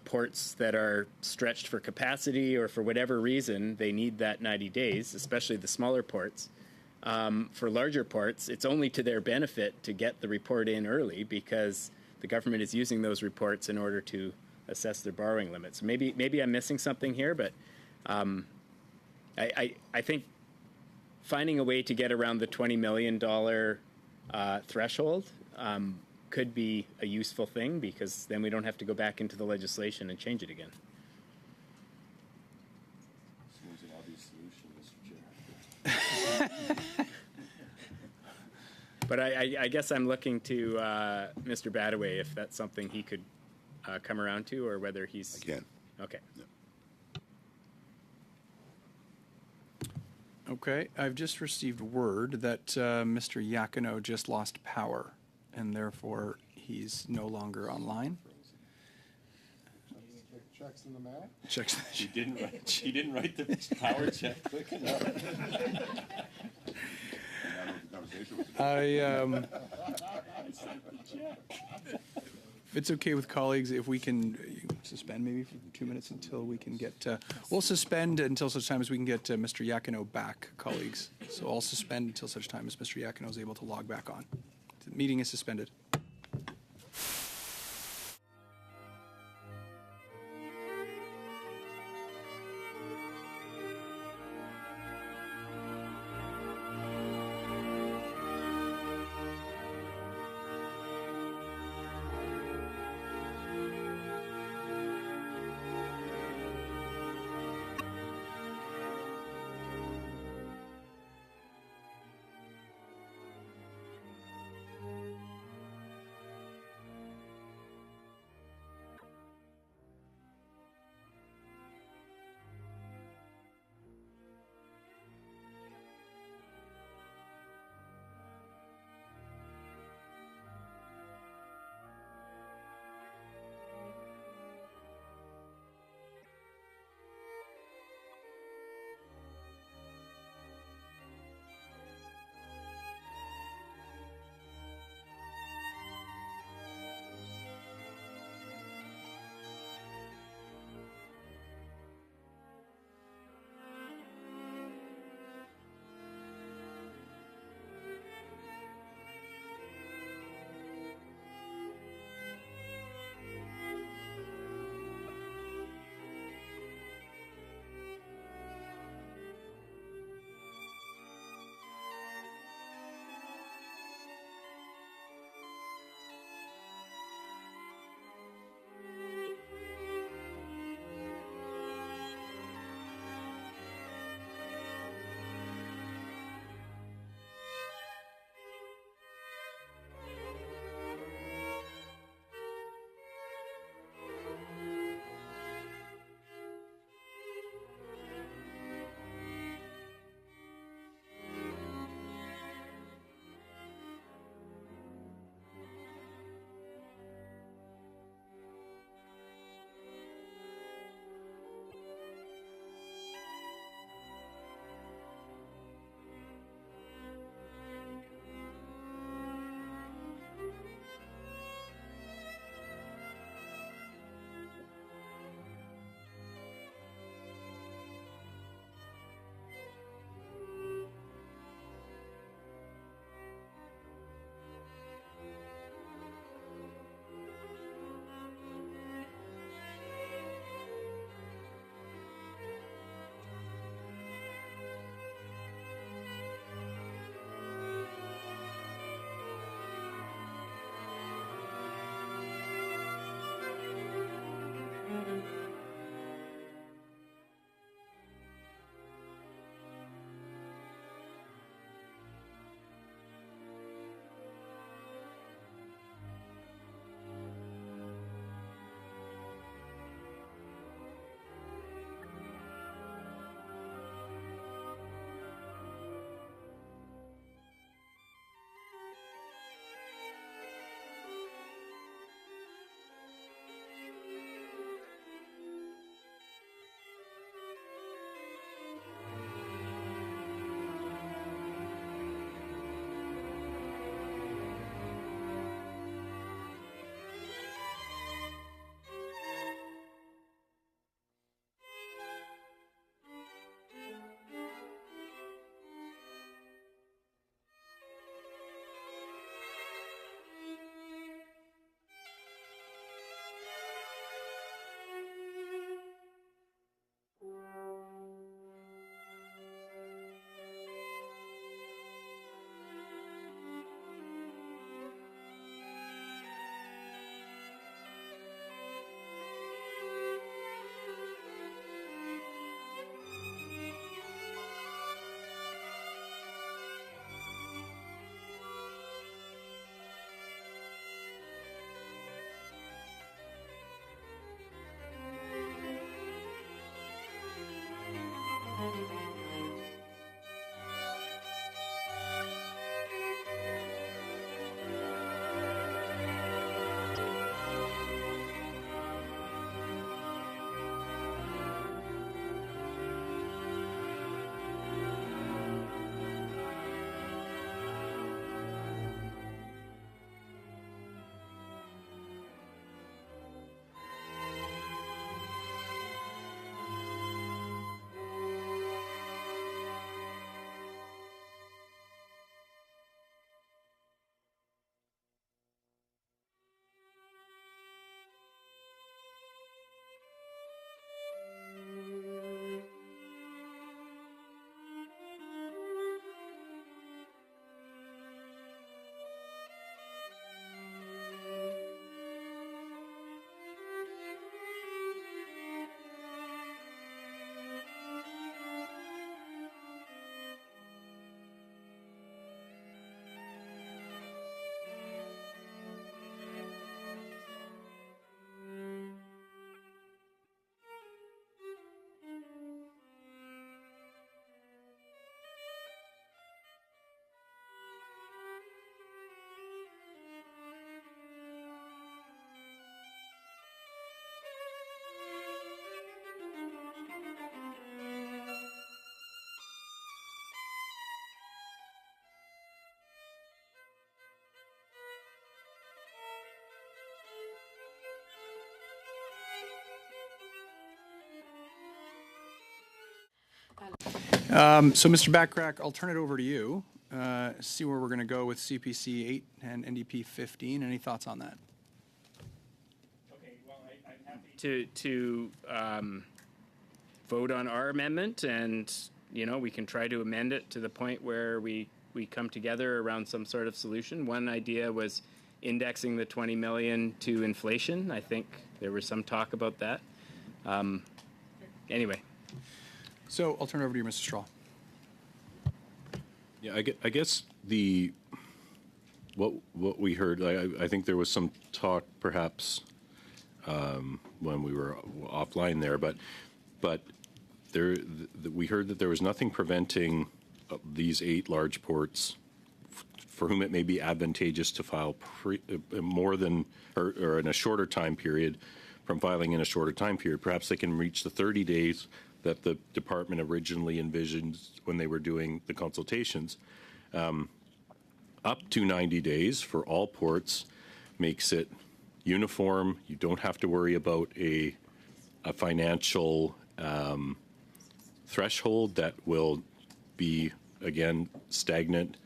ports that are stretched for capacity or for whatever reason they need that 90 days, especially the smaller ports. For larger ports, it's only to their benefit to get the report in early because the government is using those reports in order to assess their borrowing limits. Maybe I'm missing something here, but I think finding a way to get around the $20 million threshold could be a useful thing, because then we don't have to go back into the legislation and change it again. Seems an obvious solution, Mr. Chair. But I guess I'm looking to Mr. Badaway if that's something he could come around to, or whether he's... I can. Okay. Yeah. Okay, I've just received word that Mr. Yakino just lost power, and therefore he's no longer online. Checks in the mail? Checks. She didn't write the power check quick enough. If it's okay with colleagues, if we can suspend maybe for 2 minutes until we can get, we'll suspend until such time as we can get Mr. Yakino back, colleagues. So I'll suspend until such time as Mr. Yakino is able to log back on. The meeting is suspended. So, Mr. Backrack, I'll turn it over to you. See where we're going to go with CPC 8 and NDP 15. Any thoughts on that? Okay, well, I'm happy to vote on our amendment, and we can try to amend it to the point where we come together around some sort of solution. One idea was indexing the 20 million to inflation. I think there was some talk about that. Anyway. So I'll turn it over to you, Mr. Straw. Yeah, I guess what we heard, I think there was some talk perhaps when we were offline there, but we heard that there was nothing preventing these 8 large ports for whom it may be advantageous to file more than or in a shorter time period from filing in a shorter time period. Perhaps they can reach the 30 days that the department originally envisioned when they were doing the consultations. Up to 90 days for all ports makes it uniform. You don't have to worry about a financial threshold that will be, again, stagnant.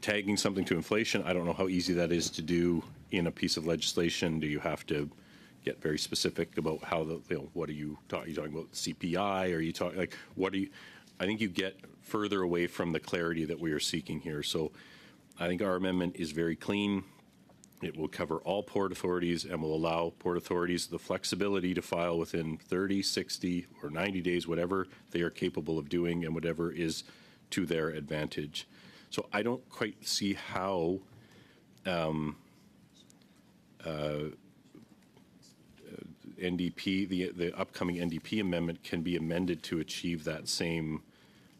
Tagging something to inflation, I don't know how easy that is to do in a piece of legislation. Do you have to get very specific about how what are you talking? Are you talking about CPI? Or are you talking what are you? I think you get further away from the clarity that we are seeking here. So I think our amendment is very clean. It will cover all port authorities and will allow port authorities the flexibility to file within 30, 60, or 90 days, whatever they are capable of doing and whatever is to their advantage. So I don't quite see how NDP, the upcoming NDP amendment can be amended to achieve that same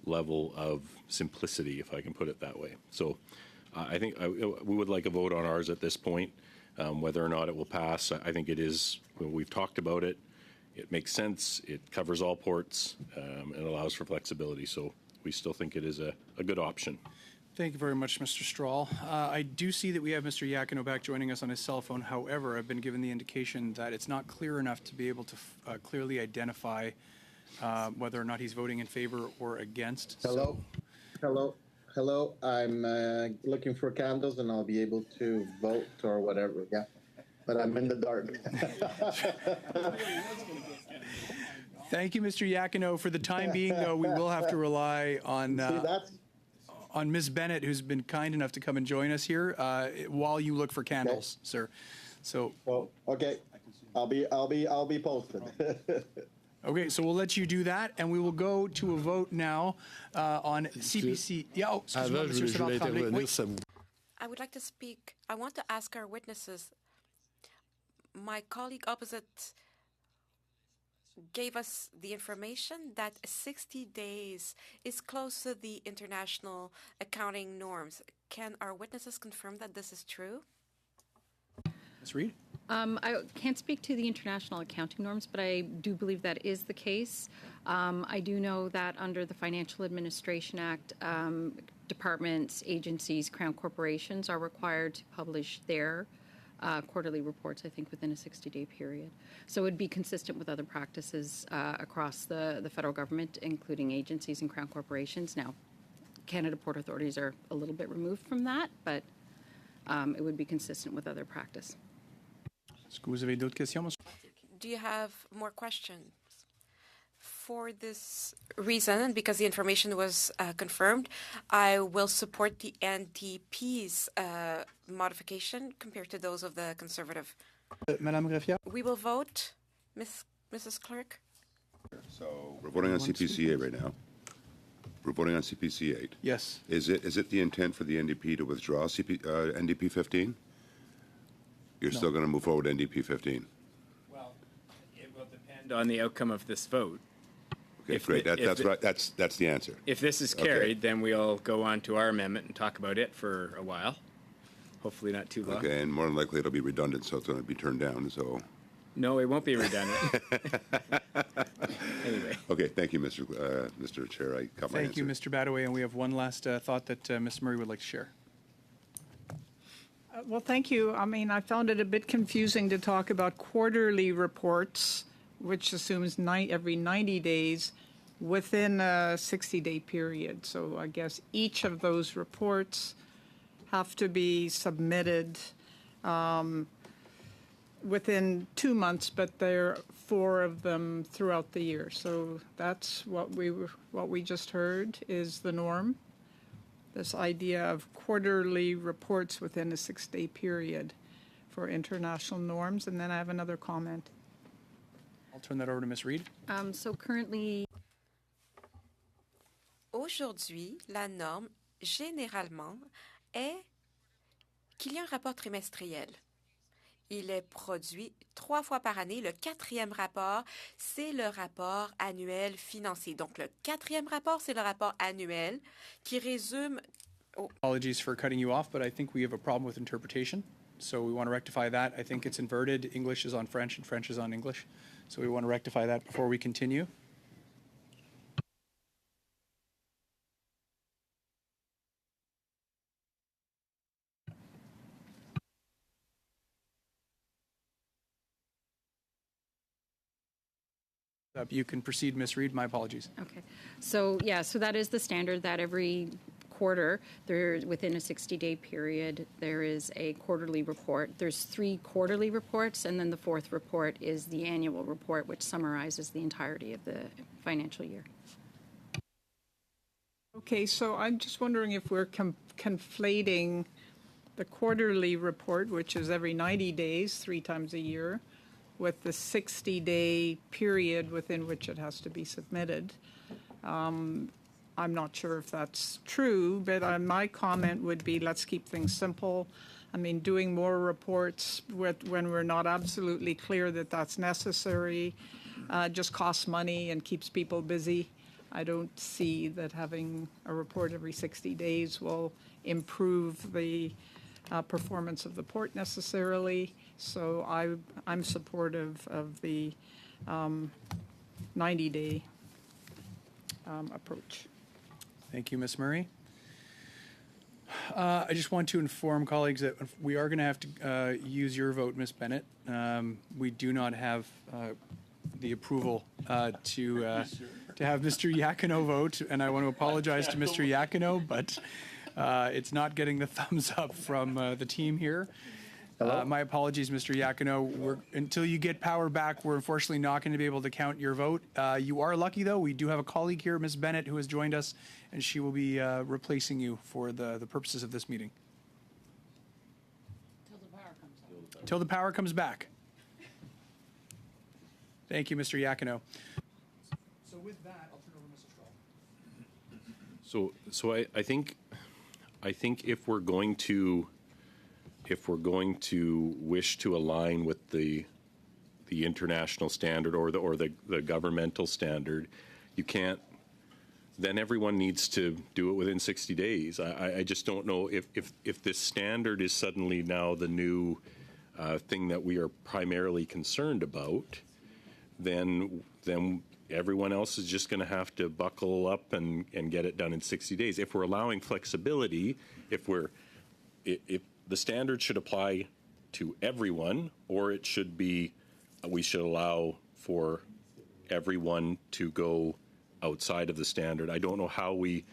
level of simplicity, if I can put it that way. So I think we would like a vote on ours at this point. Whether or not it will pass, I think it is, we've talked about it. It makes sense. It covers all ports and allows for flexibility. So we still think it is a good option. Thank you very much, Mr. Strahl. I do see that we have Mr. Iachino back joining us on his cell phone. However, I've been given the indication that it's not clear enough to be able to clearly identify whether or not he's voting in favor or against. Hello. So. Hello. I'm looking for candles, and I'll be able to vote or whatever. Yeah, but I'm in the dark. Thank you, Mr. Iachino. For the time being, though, we will have to rely on Ms. Bennett, who's been kind enough to come and join us here while you look for candles, sir. So. Well, okay. I'll be posted. Okay, so we'll let you do that, and we will go to a vote now on CPC. Yeah, oh, excuse me, Mr. Sedal-Tremblay. I would like to speak. I want to ask our witnesses. My colleague opposite gave us the information that 60 days is close to the international accounting norms. Can our witnesses confirm that this is true? Ms. Reed? I can't speak to the international accounting norms, but I do believe that is the case. I do know that under the Financial Administration Act, departments, agencies, Crown corporations are required to publish their quarterly reports, I think, within a 60-day period. So it would be consistent with other practices across the federal government, including agencies and Crown corporations. Now, Canada Port Authorities are a little bit removed from that, but it would be consistent with other practice. Est-ce que vous avez d'autres questions, Do you have more questions? For this reason, and because the information was confirmed, I will support the NDP's modification compared to those of the Conservative. Madame Greffier? We will vote, Mrs. Clerk. So we're voting on CPC 8 right now. We're voting on CPC 8. Yes. Is it the intent for the NDP to withdraw NDP 15? You're still going to move forward NDP 15? Well, it will depend on the outcome of this vote. Okay, great. That's right. That's the answer. If this is carried, then we'll go on to our amendment and talk about it for a while. Hopefully not too long. Okay, and more than likely it'll be redundant, so it's going to be turned down. So. No, it won't be redundant. Anyway. Okay, thank you, Mr. Chair. I got my Thank you, Mr. Badaway. And we have one last thought that Ms. Murray would like to share. Well, thank you. I mean, I found it a bit confusing to talk about quarterly reports, which assumes every 90 days within a 60-day period. So I guess each of those reports have to be submitted within 2 months, but there are 4 of them throughout the year. So that's what we just heard is the norm. This idea of quarterly reports within a 6-day period for international norms. And then I have another comment. I'll turn that over to Ms. Reed. So currently, Aujourd'hui, la norme, généralement, est qu'il y a un rapport trimestriel. Il est produit 3 fois par année. Le 4e rapport, c'est le rapport annuel financier. Donc, le 4e rapport, c'est le rapport annuel qui résume... Apologies for cutting you off, but I think we have a problem with interpretation. So we want to rectify that. I think it's inverted. English is on French and French is on English. So we want to rectify that before we continue. You can proceed, Ms. Reed. My apologies. okay. So that is the standard that every quarter, within a 60-day period, there is a quarterly report. There's 3 quarterly reports, and then the 4th report is the annual report, which summarizes the entirety of the financial year. Okay, so I'm just wondering if we're conflating the quarterly report, which is every 90 days, 3 times a year, with the 60-day period within which it has to be submitted. I'm not sure if that's true, but my comment would be let's keep things simple. I mean, doing more reports when we're not absolutely clear that that's necessary just costs money and keeps people busy. I don't see that having a report every 60 days will improve the performance of the port necessarily. So I'm supportive of the 90-day approach. Thank you, Ms. Murray. I just want to inform colleagues that we are going to have to use your vote, Ms. Bennett. We do not have the approval to have Mr. Iachino vote, and I want to apologize to Mr. Iachino, but it's not getting the thumbs up from the team here. My apologies, Mr. Iachino. Until you get power back, we're unfortunately not going to be able to count your vote. You are lucky, though. We do have a colleague here, Ms. Bennett, who has joined us, and she will be replacing you for the purposes of this meeting. Till the power comes back. Thank you, Mr. Iachino. So with that, I'll turn over to Mr. So I think if we're going to wish to align with the the international standard or the governmental standard, you can't. Then everyone needs to do it within 60 days. I just don't know if this standard is suddenly now the new thing that we are primarily concerned about, then everyone else is just going to have to buckle up and get it done in 60 days. If we're allowing flexibility, if the standard should apply to everyone, or it should be, we should allow for everyone to go outside of the standard. I don't know how we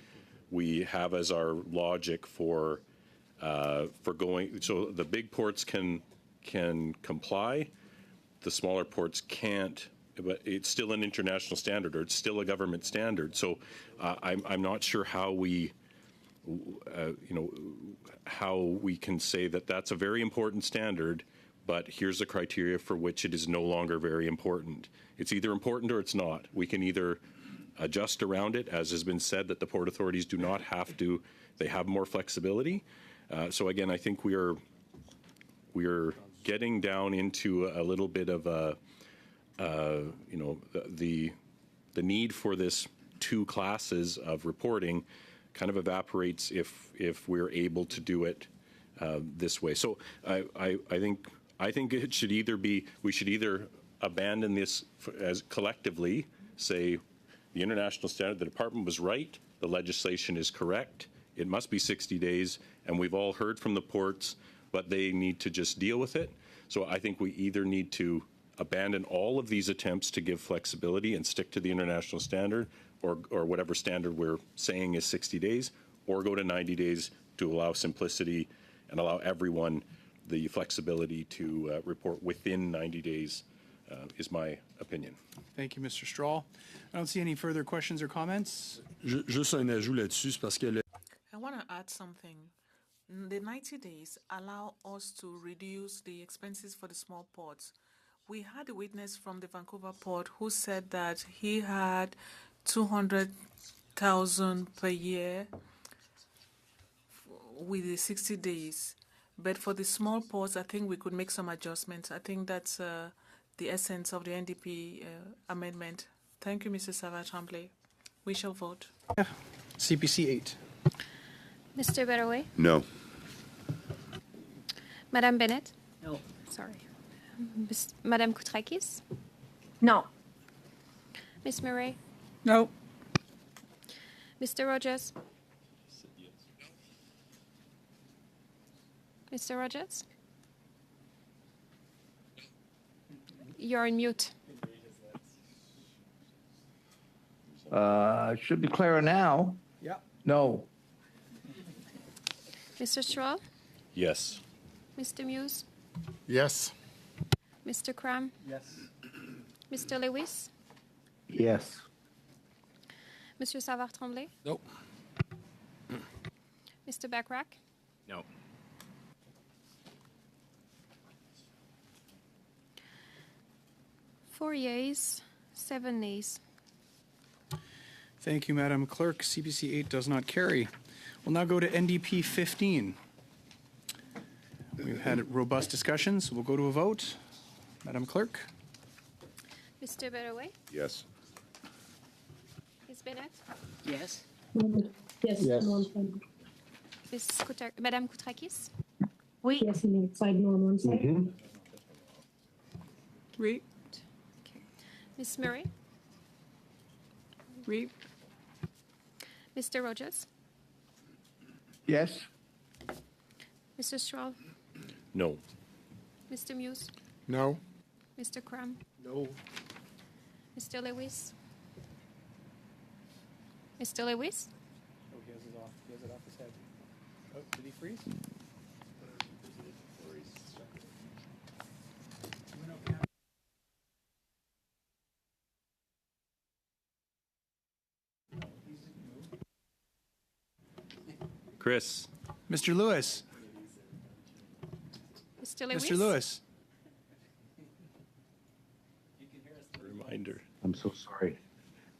have as our logic for going. So the big ports can comply, the smaller ports can't. But it's still an international standard, or it's still a government standard. So I'm not sure how we, how we can say that that's a very important standard, but here's the criteria for which it is no longer very important. It's either important or it's not. We can either adjust around it, as has been said, that the port authorities do not have to, they have more flexibility. So again, I think we are getting down into a little bit of a, the need for this two classes of reporting kind of evaporates if we're able to do it this way. So I think it should either be, we should either abandon this as collectively, say the international standard, the department was right, the legislation is correct, it must be 60 days, and we've all heard from the ports, but they need to just deal with it. So I think we either need to abandon all of these attempts to give flexibility and stick to the international standard, or whatever standard we're saying is 60 days, or go to 90 days to allow simplicity and allow everyone the flexibility to report within 90 days, is my opinion. Thank you, Mr. Strahl. I don't see any further questions or comments. Juste un ajout là-dessus, c'est parce que I want to add something. The 90 days allow us to reduce the expenses for the small ports. We had a witness from the Vancouver port who said that he had 200,000 per year with the 60 days. But for the small ports, I think we could make some adjustments. I think that's the essence of the NDP amendment. Thank you, Mr. Savard-Tremblay. We shall vote. CPC 8. Mr. Baraway? No. Madame Bennett? No. Sorry. Madame Koutrakis? No. Miss Murray? No. Mr. Rogers? Mr. Rogers? You're on mute. Should be clearer now. Yeah. No. Mr. Strahl? Yes. Mr. Muse? Yes. Mr. Cram? Yes. Mr. Lewis? Yes. Monsieur Savard-Tremblay? Nope. Mr. Backrack? No. Four yeas, 7 nays. Thank you, Madam Clerk. CPC 8 does not carry. We'll now go to NDP 15. We've had robust discussions. We'll go to a vote. Madam Clerk? Mr. Baraway? Yes. Ms. Bennett? Yes. Yes. Yes. Madame Koutrakis? Oui. Yes, on the side, no on one side. Oui. Miss Murray? Oui. Mr. Rogers? Yes. Mr. Strahl? No. Mr. Muse? No. Mr. Cram? No. Mr. Lewis? Mr. Lewis? Oh, he has it off. He has it off his head. Oh, did he freeze? Chris? Mr. Lewis? Mr. Lewis? Mr. Lewis? Reminder. I'm so sorry.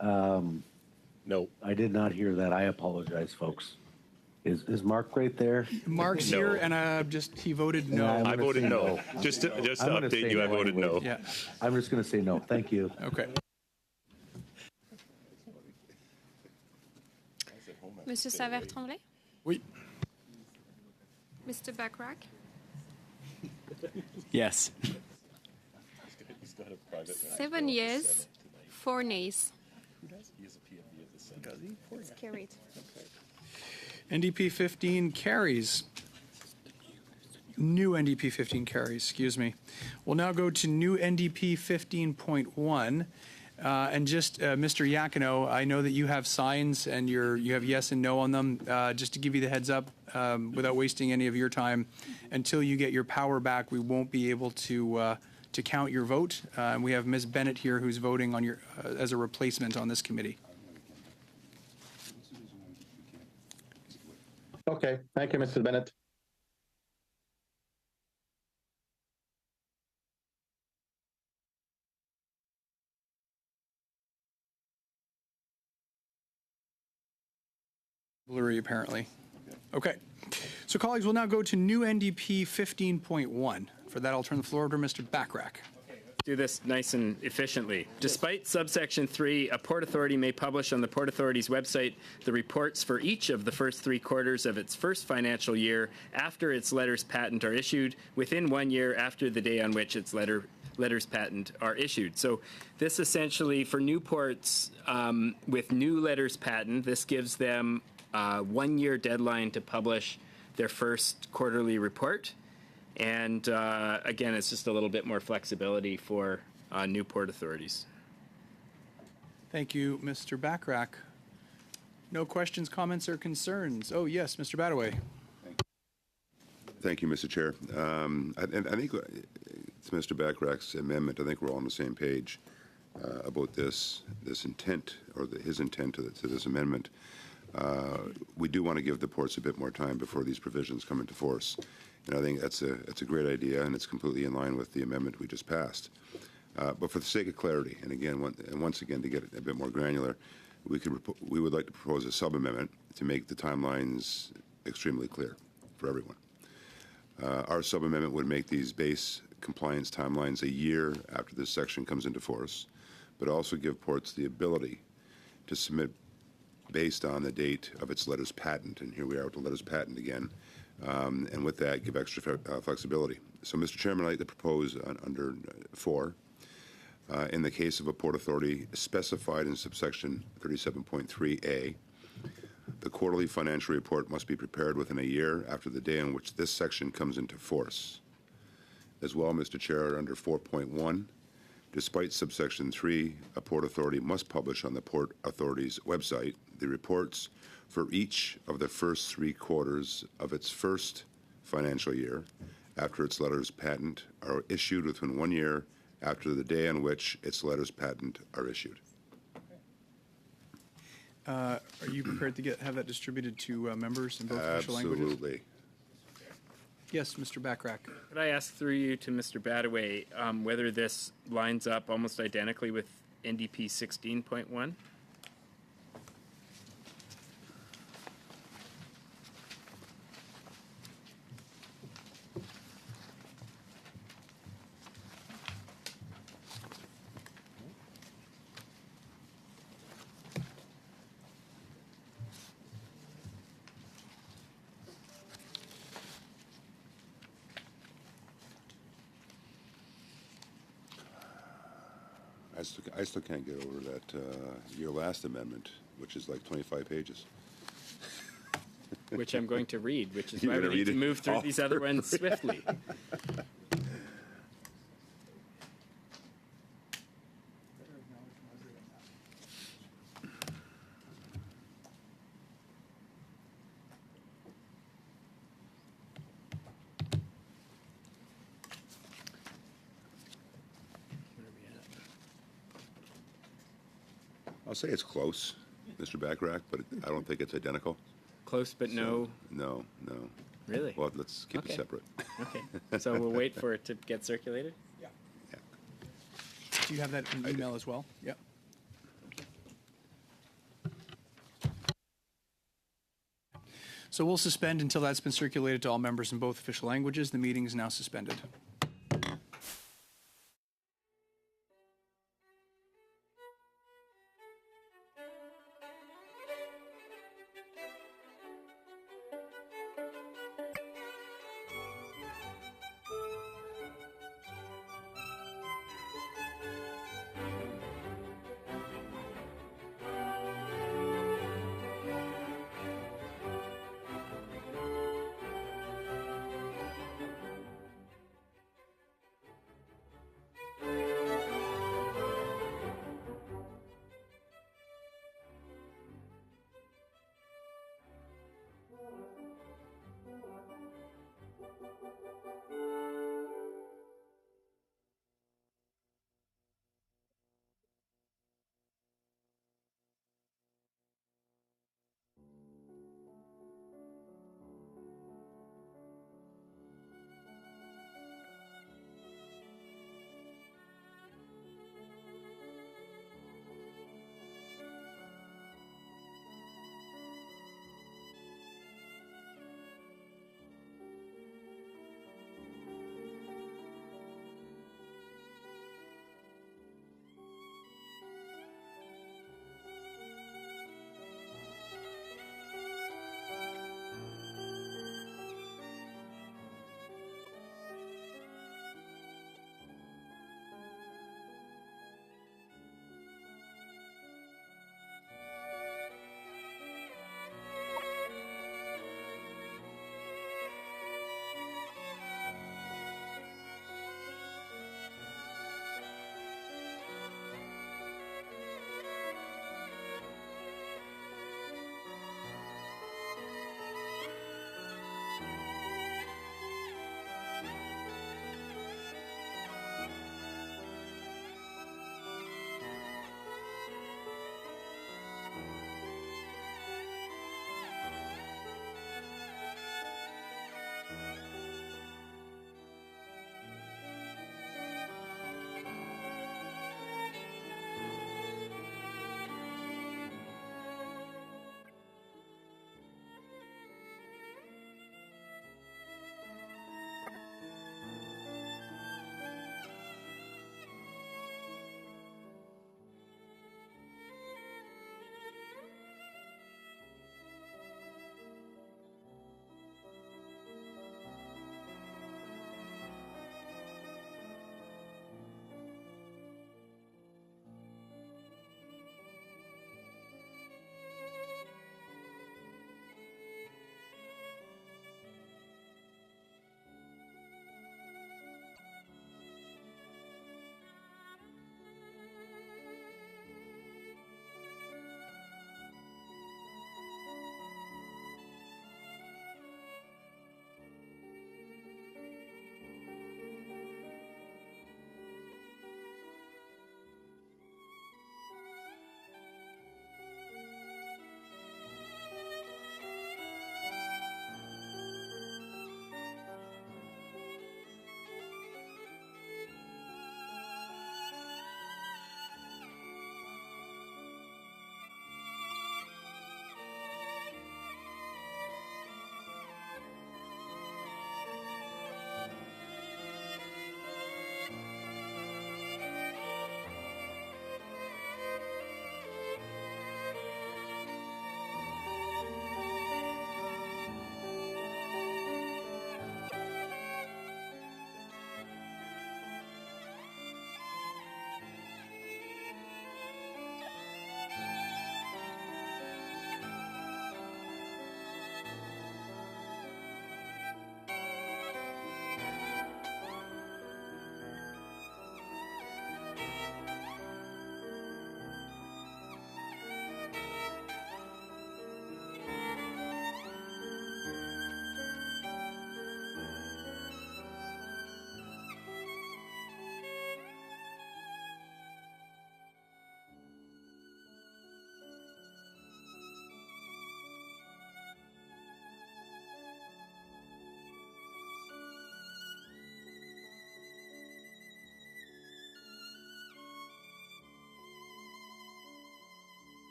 No. I did not hear that. I apologize, folks. Is Mark right there? Mark's here, and he voted no. I'm I gonna voted say no. Just to I'm gonna update say you, I no voted anyway. no. Yeah. I'm just going to say no. Thank you. Okay. Monsieur Savert-Tremblay? Oui. Mr. Backrack? Yes. 7 yes, 4 nays. It's carried. NDP 15 carries. New NDP 15 carries, excuse me. We'll now go to new NDP 15.1. And just, Mr. Yakino, I know that you have signs and you have yes and no on them. Just to give you the heads up, without wasting any of your time, until you get your power back, we won't be able to count your vote. And we have Ms. Bennett here who's voting on as a replacement on this committee. Okay, thank you, Mr. Bennett. Blurry, apparently. Okay. So, colleagues, we'll now go to new NDP 15.1. For that, I'll turn the floor over to Mr. Backrack. Do this nice and efficiently. Despite subsection 3, a Port Authority may publish on the Port Authority's website the reports for each of the first 3 quarters of its first financial year after its letters patent are issued, within 1 year after the day on which its letters patent are issued. So this essentially, for new ports with new letters patent, this gives them a 1-year deadline to publish their first quarterly report. And again, it's just a little bit more flexibility for new port authorities. Thank you, Mr. Backrack. No questions, comments, or concerns? Oh, yes, Mr. Badaway. Thank you, Mr. Chair. I think it's Mr. Backrack's amendment. I think we're all on the same page about this intent, or his intent to this amendment. We do want to give the ports a bit more time before these provisions come into force. And I think that's a great idea, and it's completely in line with the amendment we just passed. But for the sake of clarity, and once again to get a bit more granular, we would like to propose a sub-amendment to make the timelines extremely clear for everyone. Our sub-amendment would make these base compliance timelines a year after this section comes into force, but also give ports the ability to submit based on the date of its letters patent. And here we are with the letters patent again. And with that, give extra flexibility. So, Mr. Chairman, I'd like to propose under 4, in the case of a port authority specified in subsection 37.3A, the quarterly financial report must be prepared within a year after the day on which this section comes into force. As well, Mr. Chair, under 4.1, despite subsection 3, a port authority must publish on the port authority's website the reports for each of the first 3 quarters of its first financial year after its letters patent are issued within 1 year after the day on which its letters patent are issued. Are you prepared to have that distributed to members in both official languages? Absolutely. Yes, Mr. Backrack. Could I ask through you to Mr. Badaway whether this lines up almost identically with NDP 16.1? I still can't get over that your last amendment, which is like 25 pages. Which I'm going to read, which is You're why we gonna need read to it move through all these other ones swiftly. I'll say it's close, Mr. Backrack, but I don't think it's identical. Close, but no. No. Really? Well, let's keep it separate. Okay. So we'll wait for it to get circulated? Yeah. Do you have that in email as well? Yeah. So we'll suspend until that's been circulated to all members in both official languages. The meeting is now suspended.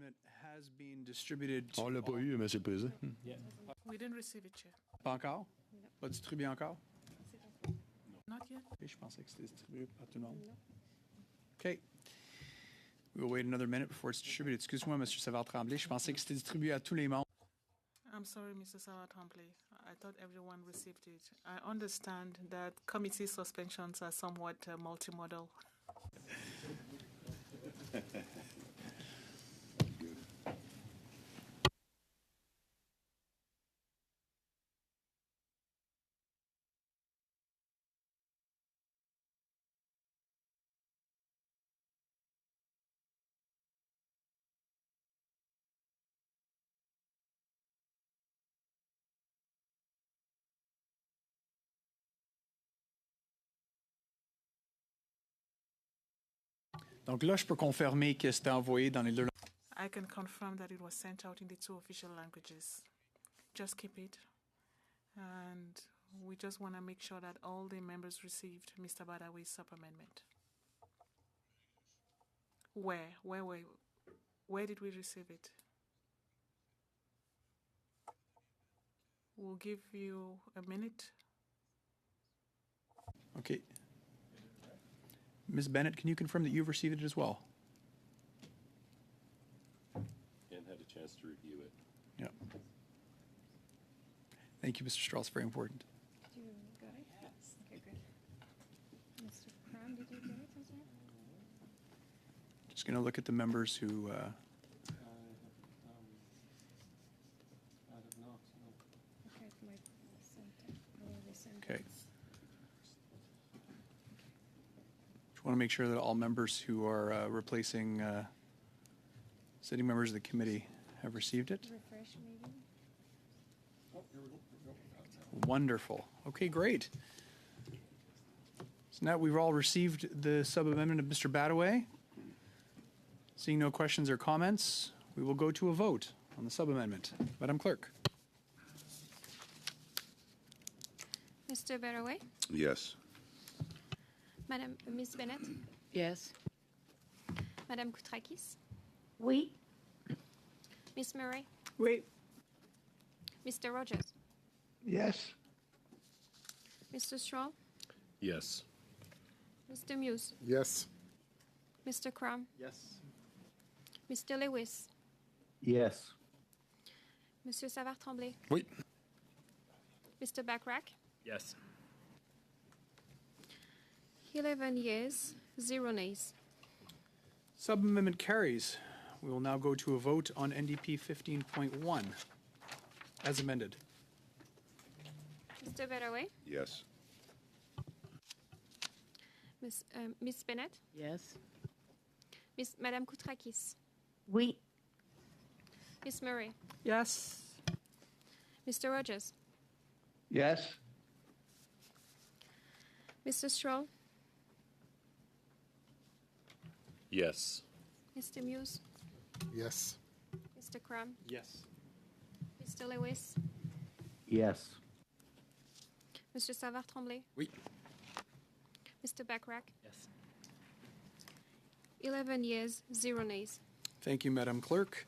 sub-amendment has been distributed to On l'a pas all. eu, Monsieur le Président. We didn't receive it, Chair. Pas encore? Pas distribué encore? Not yet. Ok, je pensais que c'était distribué à tout le monde. OK. We will wait another minute before it's distributed. Excuse-moi, Monsieur Savard-Tremblay, je pensais que c'était distribué à tous les membres. I'm sorry, Mr. Sawatample. I thought everyone received it. I understand that committee suspensions are somewhat multimodal. Donc là, je peux confirmer que c'était envoyé dans les deux langues. I can confirm that it was sent out in the 2 official languages. Just keep it. And we just want to make sure that all the members received Mr. Badawi's sub-amendment. Where did we receive it? We'll give you a minute. Okay. Ms. Bennett, can you confirm that you've received it as well? And had a chance to review it. Yeah. Thank you, Mr. Strauss. Very important. Did you get it? Yes. Okay, good. Mr. Crum, did you get it as well? Just going to look at the members who. Okay, it might be sent. Probably sent. Okay. Just want to make sure that all members who are replacing sitting members of the committee have received it. Refresh, maybe. Wonderful. Okay, great. So now we've all received the sub-amendment of Mr. Badaway. Seeing no questions or comments, we will go to a vote on the sub-amendment. Madam Clerk. Mr. Baraway? Yes. Ms. Bennett? Yes. Madame Koutrakis? Oui. Ms. Murray? Wait. Mr. Rogers? Yes. Mr. Stroll? Yes. Mr. Muse? Yes. Mr. Crum? Yes. Mr. Lewis? Yes. Monsieur Savard-Tremblay? Oui. Mr. Backrack? Yes. 11 yeas, 0 nays. Sub-amendment carries. We will now go to a vote on NDP 15.1 as amended. Mr. Baraway? Yes. Miss Bennett? Yes. Madame Koutrakis? Oui. Miss Murray? Yes. Mr. Rogers? Yes. Mr. Stroll? Yes. Mr. Muse? Yes. Mr. Crum? Yes. Mr. Lewis? Yes. Monsieur Savard-Tremblay? Oui. Mr. Backrack? Yes. 11 yeas, 0 nays. Thank you, Madam Clerk.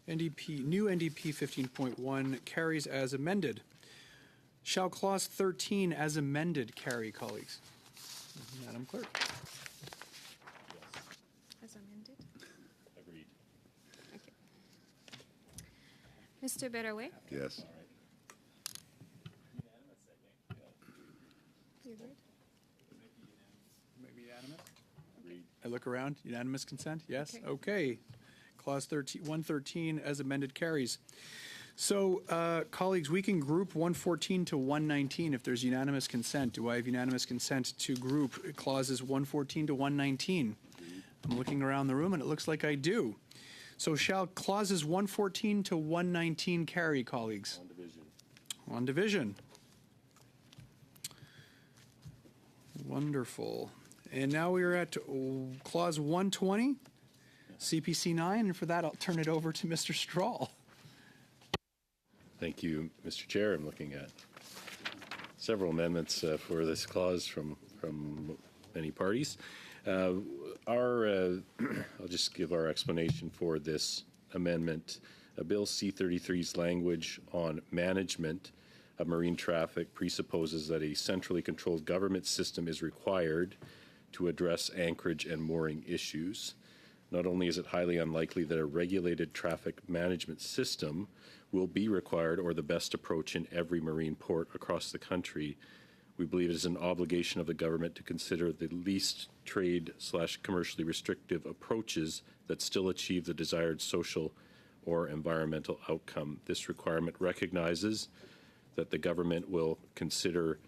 New NDP 15.1 carries as amended. Shall clause 13 as amended carry, colleagues? Madam Clerk. As amended. Agreed. Okay. Mr. Baraway? Yes. You heard? Maybe unanimous? Agreed. I look around. Unanimous consent? Yes? Okay. Okay. Clause 113 as amended carries. So, colleagues, we can group 114 to 119 if there's unanimous consent. Do I have unanimous consent to group clauses 114 to 119? I'm looking around the room and it looks like I do. So shall clauses 114 to 119 carry, colleagues? On division. On division. Wonderful. And now we are at clause 120, CPC 9, and for that I'll turn it over to Mr. Strahl. Thank you, Mr. Chair. I'm looking at several amendments for this clause from many parties. I'll just give our explanation for this amendment, Bill C-33's language on management of marine traffic presupposes that a centrally controlled government system is required to address anchorage and mooring issues. Not only is it highly unlikely that a regulated traffic management system will be required or the best approach in every marine port across the country, we believe it is an obligation of the government to consider the least trade/commercially restrictive approaches that still achieve the desired social or environmental outcome. This requirement recognizes that the government will consider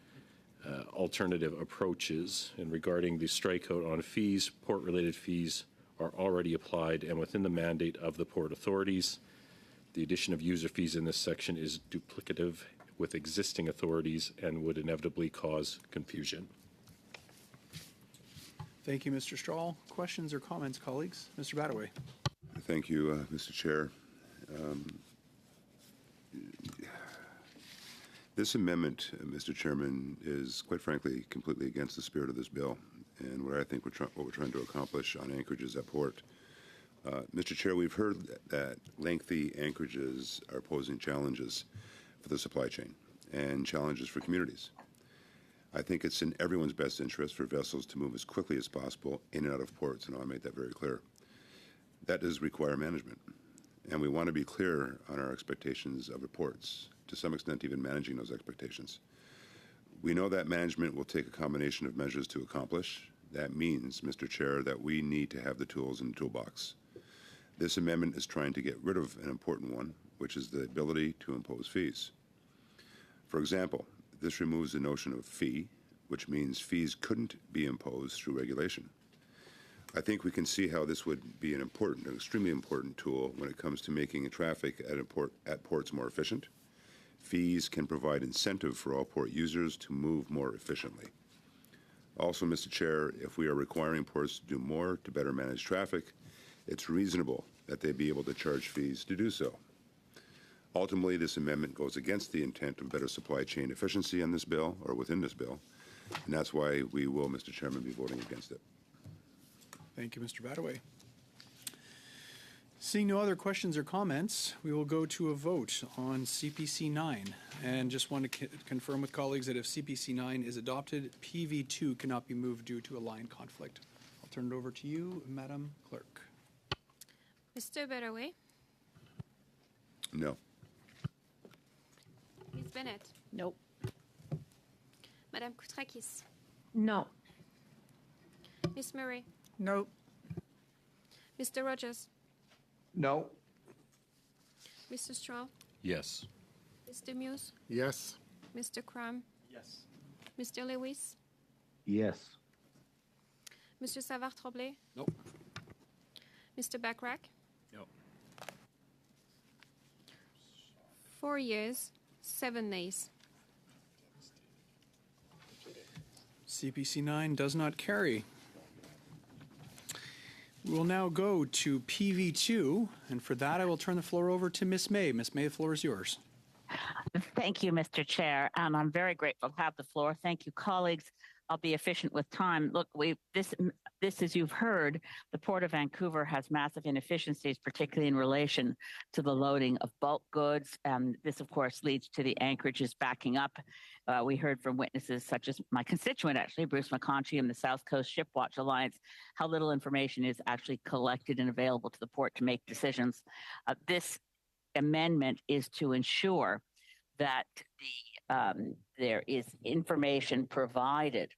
alternative approaches. And regarding the strikeout on fees, port-related fees are already applied and within the mandate of the port authorities. The addition of user fees in this section is duplicative with existing authorities and would inevitably cause confusion. Thank you, Mr. Strahl. Questions or comments, colleagues? Mr. Badaway. Thank you, Mr. Chair. This amendment, Mr. Chairman, is quite frankly completely against the spirit of this bill and what I think what we're trying to accomplish on anchorages at port. Mr. Chair, we've heard that lengthy anchorages are posing challenges for the supply chain and challenges for communities. I think it's in everyone's best interest for vessels to move as quickly as possible in and out of ports, and I made that very clear. That does require management, and we want to be clear on our expectations of reports, to some extent even managing those expectations. We know that management will take a combination of measures to accomplish. That means, Mr. Chair, that we need to have the tools in the toolbox. This amendment is trying to get rid of an important one, which is the ability to impose fees. For example, this removes the notion of fee, which means fees couldn't be imposed through regulation. I think we can see how this would be an extremely important tool when it comes to making traffic at ports more efficient. Fees can provide incentive for all port users to move more efficiently. Also, Mr. Chair, if we are requiring ports to do more to better manage traffic, it's reasonable that they be able to charge fees to do so. Ultimately, this amendment goes against the intent of better supply chain efficiency on this bill, or within this bill, and that's why we will, Mr. Chairman, be voting against it. Thank you, Mr. Badaway. Seeing no other questions or comments, we will go to a vote on CPC 9. And just want to confirm with colleagues that if CPC 9 is adopted, PV 2 cannot be moved due to a line conflict. I'll turn it over to you, Madam Clerk. Mr. Badaway. No. Ms. Bennett. Nope. Madame Koutrakis. No. Ms. Murray. Nope. Mr. Rogers. No. Mr. Strahl. Yes. Mr. Muse. Yes. Mr. Crum. Yes. Mr. Lewis. Yes. Mr. Savard-Tremblay. Nope. Mr. Backrack. No. 4 yeas, 7 nays. CPC 9 does not carry. We will now go to PV 2, and for that I will turn the floor over to Ms. May. Ms. May, the floor is yours. Thank you, Mr. Chair, and I'm very grateful to have the floor. Thank you, colleagues. I'll be efficient with time. Look, this, as you've heard, the Port of Vancouver has massive inefficiencies, particularly in relation to the loading of bulk goods. This, of course, leads to the anchorages backing up. We heard from witnesses such as my constituent, actually, Bruce McConchie and the South Coast Shipwatch Alliance, how little information is actually collected and available to the port to make decisions. This amendment is to ensure that there is information provided,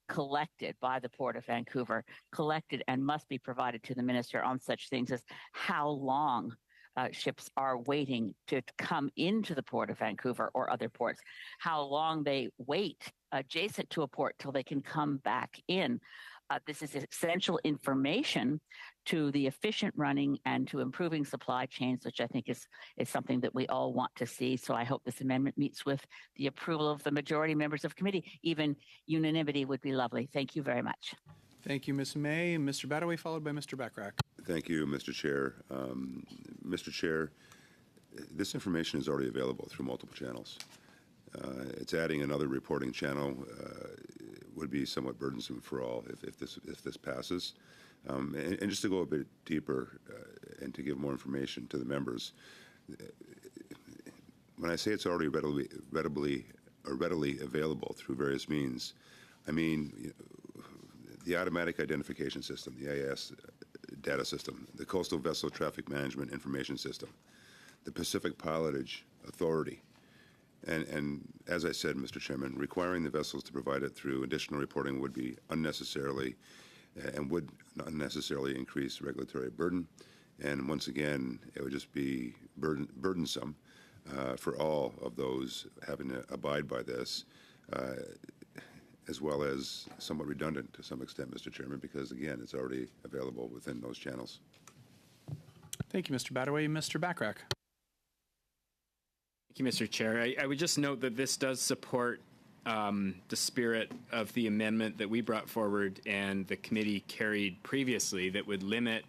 collected by the Port of Vancouver, collected and must be provided to the minister on such things as how long ships are waiting to come into the Port of Vancouver or other ports, how long they wait adjacent to a port till they can come back in. This is essential information to the efficient running and to improving supply chains, which I think is something that we all want to see. So I hope this amendment meets with the approval of the majority members of committee. Even unanimity would be lovely. Thank you very much. Thank you, Ms. May. Mr. Badaway, followed by Mr. Backrack. Thank you, Mr. Chair. Mr. Chair, this information is already available through multiple channels. It's adding another reporting channel would be somewhat burdensome for all if this passes. And just to go a bit deeper, and to give more information to the members. When I say it's already readily available through various means, I mean the automatic identification system, the AIS data system, the Coastal Vessel Traffic Management Information System, the Pacific Pilotage Authority, and as I said, Mr. Chairman, requiring the vessels to provide it through additional reporting would be unnecessarily and would unnecessarily increase regulatory burden. And once again, it would just be burdensome for all of those having to abide by this, as well as somewhat redundant to some extent, Mr. Chairman, because again, it's already available within those channels. Thank you, Mr. Badaway. Mr. Bachrach. Thank you, Mr. Chair. I would just note that this does support the spirit of the amendment that we brought forward and the committee carried previously that would limit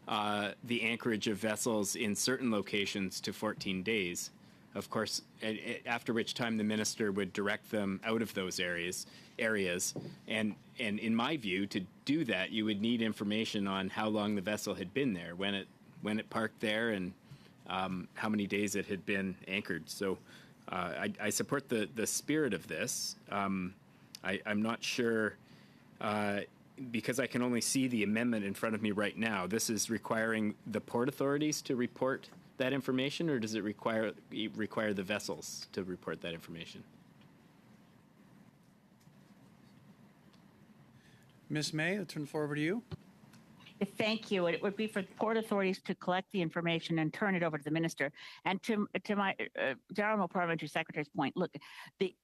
the anchorage of vessels in certain locations to 14 days. Of course, after which time the minister would direct them out of those areas. And in my view, to do that, you would need information on how long the vessel had been there, when it parked there, and how many days it had been anchored. So I support the spirit of this. I'm not sure, because I can only see the amendment in front of me right now. This is requiring the port authorities to report that information, or does it require the vessels to report that information? Ms. May, I'll turn the floor over to you. Thank you. It would be for port authorities to collect the information and turn it over to the minister. And to my Honourable Parliamentary Secretary's point, look,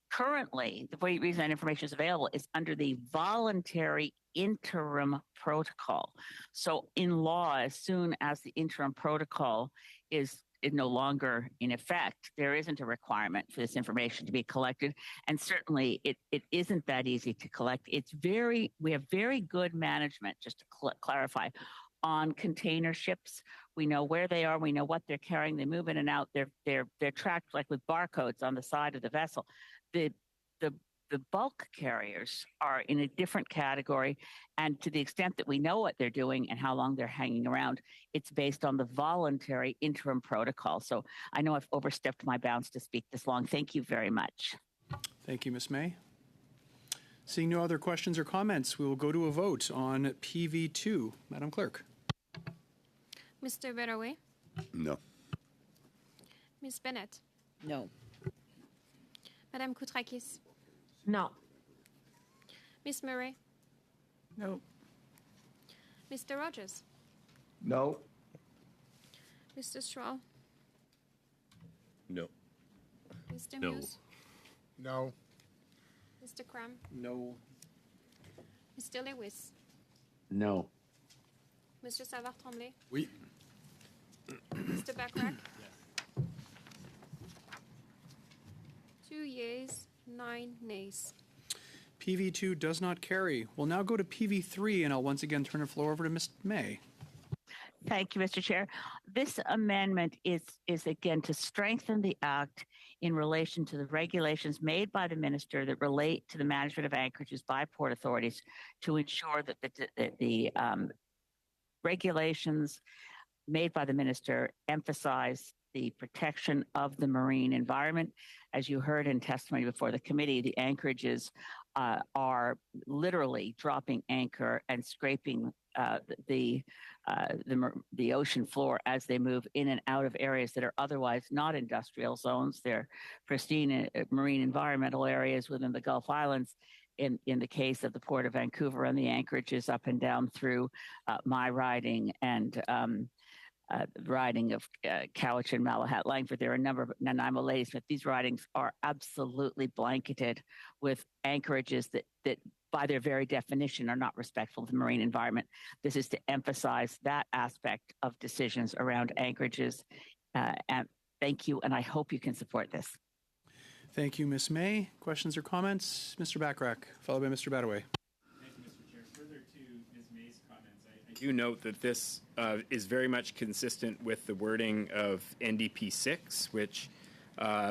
currently the reason that information is available is under the voluntary interim protocol. So in law, as soon as the interim protocol is no longer in effect, there isn't a requirement for this information to be collected. And certainly it isn't that easy to collect. We have very good management, just to clarify, on container ships. We know where they are. We know what they're carrying. They move in and out. They're tracked like with barcodes on the side of the vessel. The bulk carriers are in a different category, and to the extent that we know what they're doing and how long they're hanging around, it's based on the voluntary interim protocol. So I know I've overstepped my bounds to speak this long. Thank you very much. Thank you, Ms. May. Seeing no other questions or comments, we will go to a vote on PV2. Madam Clerk. Mr. Badaway? No. Ms. Bennett? No. Madame Koutrakis? No. Ms. Murray? No. Mr. Rogers? No. Mr. Straw? No. Mr. No. Muse? No. Mr. Cram? No. Mr. Lewis? No. Monsieur Savard-Tremblay? Oui. Mr. Bachrach? 2 yeas, 9 nays. PV2 does not carry. We'll now go to PV3, and I'll once again turn the floor over to Ms. May. Thank you, Mr. Chair. This amendment is again to strengthen the Act in relation to the regulations made by the minister that relate to the management of anchorages by port authorities to ensure that the regulations made by the minister emphasize the protection of the marine environment. As you heard in testimony before the committee, the anchorages are literally dropping anchor and scraping the ocean floor as they move in and out of areas that are otherwise not industrial zones. They're pristine marine environmental areas within the Gulf Islands. In the case of the Port of Vancouver and the anchorages up and down through my riding and riding of Cowichan, Malahat, Langford. There are a number of Nanaimo Ladysmith. These ridings are absolutely blanketed with anchorages that by their very definition are not respectful of the marine environment. This is to emphasize that aspect of decisions around anchorages. And thank you, and I hope you can support this. Thank you, Ms. May. Questions or comments? Mr. Bachrach, followed by Mr. Badaway. Thank you, Mr. Chair. Further to Ms. May's comments, I do note that this is very much consistent with the wording of NDP 6, which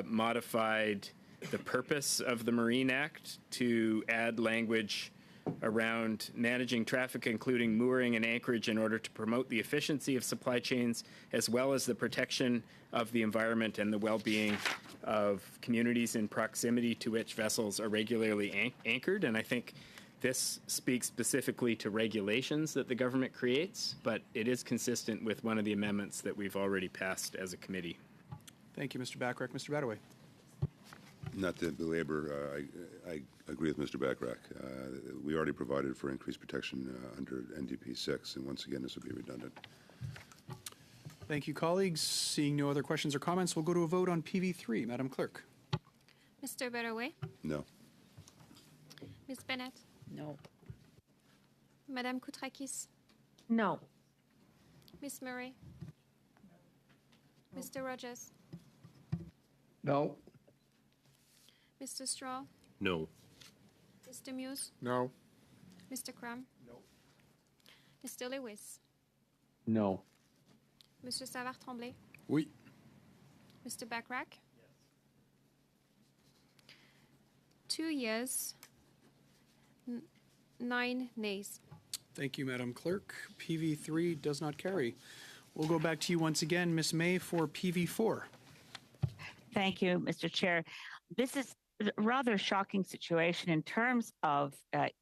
modified the purpose of the Marine Act to add language around managing traffic, including mooring and anchorage, in order to promote the efficiency of supply chains, as well as the protection of the environment and the well-being of communities in proximity to which vessels are regularly anchored. And I think this speaks specifically to regulations that the government creates, but it is consistent with one of the amendments that we've already passed as a committee. Thank you, Mr. Bachrach. Mr. Badaway. Not to belabor, I agree with Mr. Bachrach. We already provided for increased protection under NDP 6, and once again, this would be redundant. Thank you, colleagues. Seeing no other questions or comments, we'll go to a vote on PV3. Madam Clerk. Mr. Badaway? No. Ms. Bennett? No. Madame Koutrakis? No. Ms. Murray? Mr. Rogers? No. Mr. Straw? No. Mr. Muse? No. Mr. Crum? No. Mr. Lewis? No. Monsieur Savard-Tremblay? Oui. Mr. Bachrach? 2 yeas, 9 nays. Thank you, Madam Clerk. PV3 does not carry. We'll go back to you once again, Ms. May, for PV4. Thank you, Mr. Chair. This is a rather shocking situation in terms of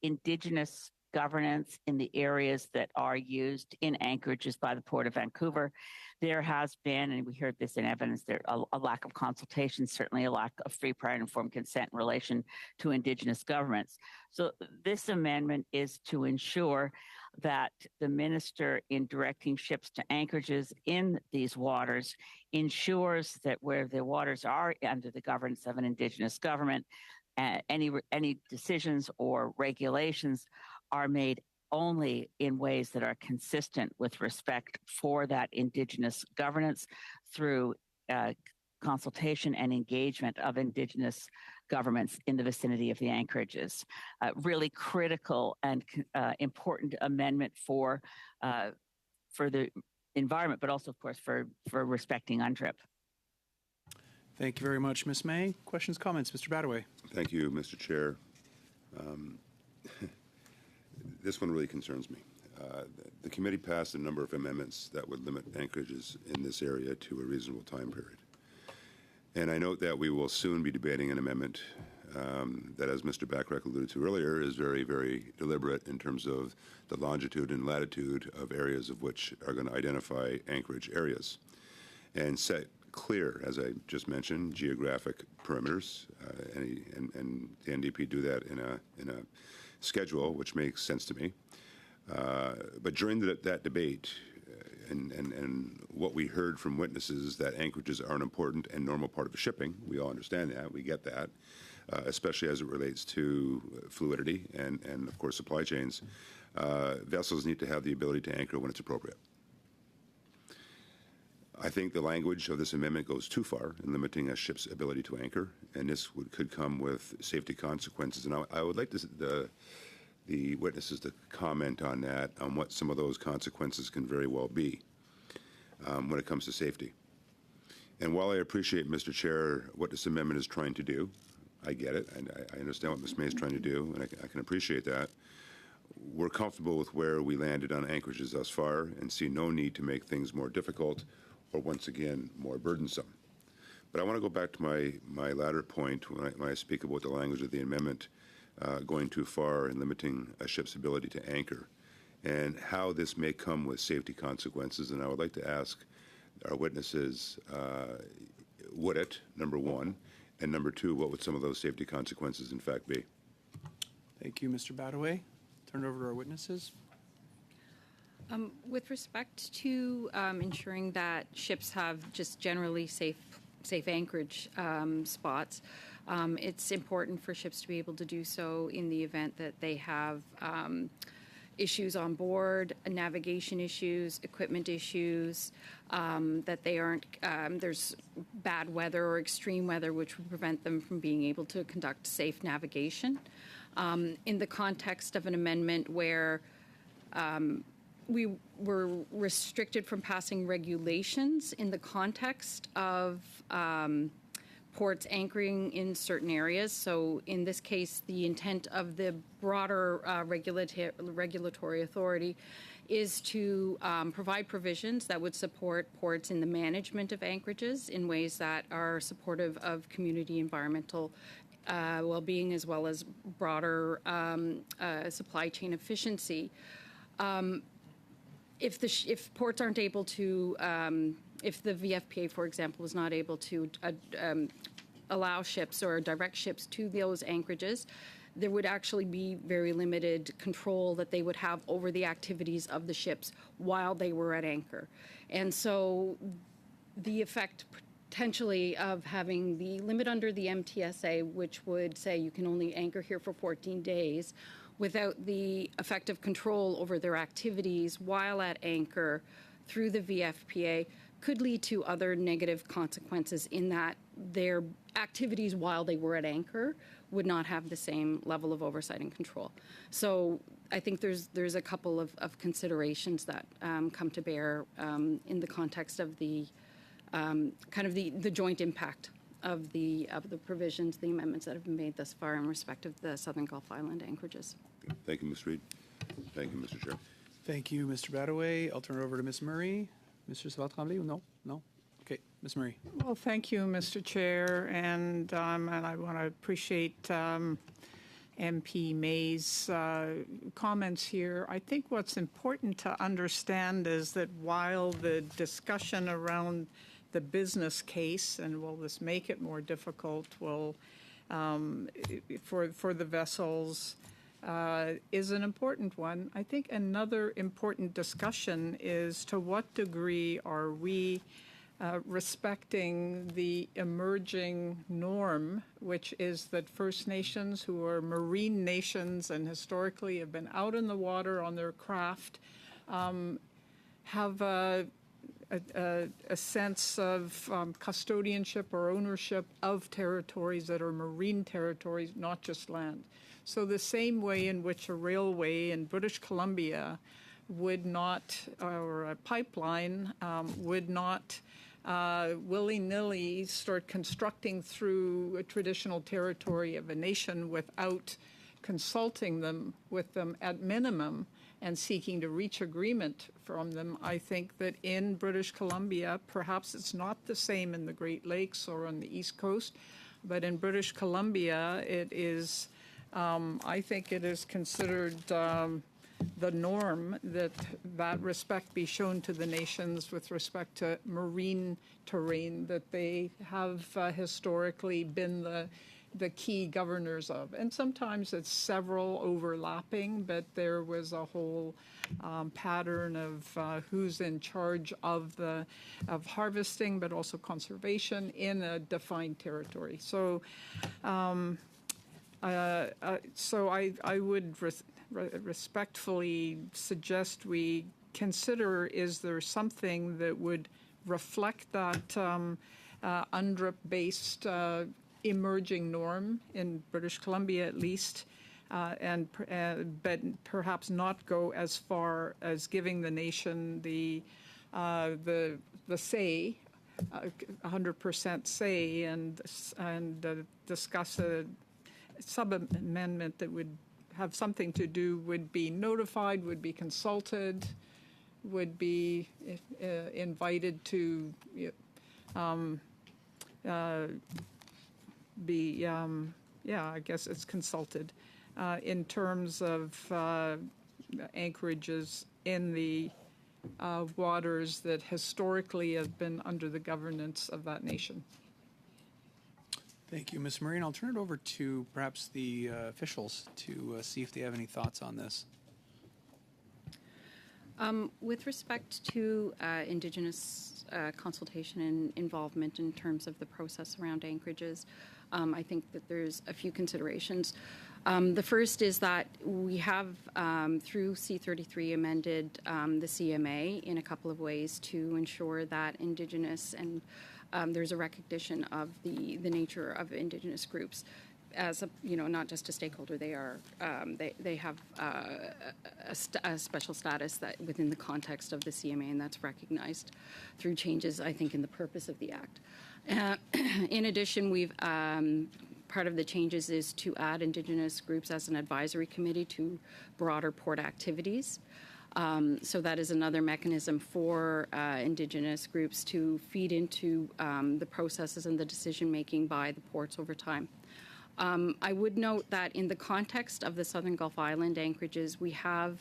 Indigenous governance in the areas that are used in anchorages by the Port of Vancouver. There has been, and we heard this in evidence, there a lack of consultation, certainly a lack of free, prior, and informed consent in relation to Indigenous governments. So this amendment is to ensure that the minister, in directing ships to anchorages in these waters, ensures that where the waters are under the governance of an Indigenous government, any decisions or regulations are made only in ways that are consistent with respect for that Indigenous governance through consultation and engagement of Indigenous governments in the vicinity of the anchorages. Really critical and important amendment for the environment, but also, of course, for respecting UNDRIP. Thank you very much, Ms. May. Questions, comments? Mr. Badaway. Thank you, Mr. Chair. This one really concerns me. The committee passed a number of amendments that would limit anchorages in this area to a reasonable time period. And I note that we will soon be debating an amendment that, as Mr. Bachrach alluded to earlier, is very, very deliberate in terms of the longitude and latitude of areas of which are going to identify anchorage areas and set clear, as I just mentioned, geographic perimeters. And the NDP do that in a schedule, which makes sense to me. But during that debate, and what we heard from witnesses, that anchorages are an important and normal part of shipping. We all understand that. We get that, especially as it relates to fluidity and of course, supply chains. Vessels need to have the ability to anchor when it's appropriate. I think the language of this amendment goes too far in limiting a ship's ability to anchor, and this could come with safety consequences. And I would like the witnesses to comment on that, on what some of those consequences can very well be when it comes to safety. And while I appreciate, Mr. Chair, what this amendment is trying to do, I get it, and I understand what Ms. May is trying to do, and I can appreciate that. We're comfortable with where we landed on anchorages thus far and see no need to make things more difficult or, once again, more burdensome. But I want to go back to my latter point when I speak about the language of the amendment going too far in limiting a ship's ability to anchor, and how this may come with safety consequences. And I would like to ask our witnesses, would it, number one, and number two, what would some of those safety consequences in fact be? Thank you, Mr. Badaway. Turn it over to our witnesses. With respect to ensuring that ships have just generally safe anchorage spots, it's important for ships to be able to do so in the event that they have issues on board, navigation issues, equipment issues, that they aren't, there's bad weather or extreme weather which would prevent them from being able to conduct safe navigation. In the context of an amendment where we were restricted from passing regulations in the context of ports anchoring in certain areas. So in this case, the intent of the broader regulatory authority is to provide provisions that would support ports in the management of anchorages in ways that are supportive of community environmental well-being as well as broader supply chain efficiency. If ports aren't able to, if the VFPA, for example, is not able to allow ships or direct ships to those anchorages, there would actually be very limited control that they would have over the activities of the ships while they were at anchor. And so the effect potentially of having the limit under the MTSA, which would say you can only anchor here for 14 days, without the effective control over their activities while at anchor through the VFPA, could lead to other negative consequences in that their activities while they were at anchor would not have the same level of oversight and control. So I think there's a couple of considerations that come to bear in the context of the kind of the joint impact of the provisions, the amendments that have been made thus far in respect of the Southern Gulf Island anchorages. Thank you, Ms. Reid. Thank you, Mr. Chair. Thank you, Mr. Badaway. I'll turn it over to Ms. Murray. Mr. Savard-Tremblay? No? No? Okay, Ms. Murray. Well, thank you, Mr. Chair, and I want to appreciate MP May's comments here. I think what's important to understand is that while the discussion around the business case, and will this make it more difficult, will for the vessels, is an important one. I think another important discussion is to what degree are we respecting the emerging norm, which is that First Nations, who are marine nations and historically have been out in the water on their craft, have a sense of custodianship or ownership of territories that are marine territories, not just land. So the same way in which a railway in British Columbia would not, or a pipeline would not willy-nilly start constructing through a traditional territory of a nation without consulting them with them at minimum and seeking to reach agreement from them. I think that in British Columbia, perhaps it's not the same in the Great Lakes or on the East Coast, but in British Columbia, it is, I think it is considered the norm that that respect be shown to the nations with respect to marine terrain that they have historically been the key governors of. And sometimes it's several overlapping, but there was a whole pattern of who's in charge of harvesting, but also conservation in a defined territory. So, I would respectfully suggest we consider, is there something that would reflect that UNDRIP-based emerging norm in British Columbia at least, but perhaps not go as far as giving the nation the say, 100% say, and discuss a sub-amendment that would have something to do, would be notified, would be consulted, would be invited to be, I guess it's consulted in terms of anchorages in the waters that historically have been under the governance of that nation. Thank you, Ms. Murray. And I'll turn it over to perhaps the officials to see if they have any thoughts on this. With respect to Indigenous consultation and involvement in terms of the process around anchorages, I think that there's a few considerations. The first is that we have, through C33, amended the CMA in a couple of ways to ensure that Indigenous and there's a recognition of the nature of Indigenous groups. as a, not just a stakeholder, they are, they have a special status that within the context of the CMA, and that's recognized through changes, I think, in the purpose of the Act. In addition, we've part of the changes is to add Indigenous groups as an advisory committee to broader port activities. So that is another mechanism for Indigenous groups to feed into the processes and the decision-making by the ports over time. I would note that in the context of the Southern Gulf Island anchorages, we have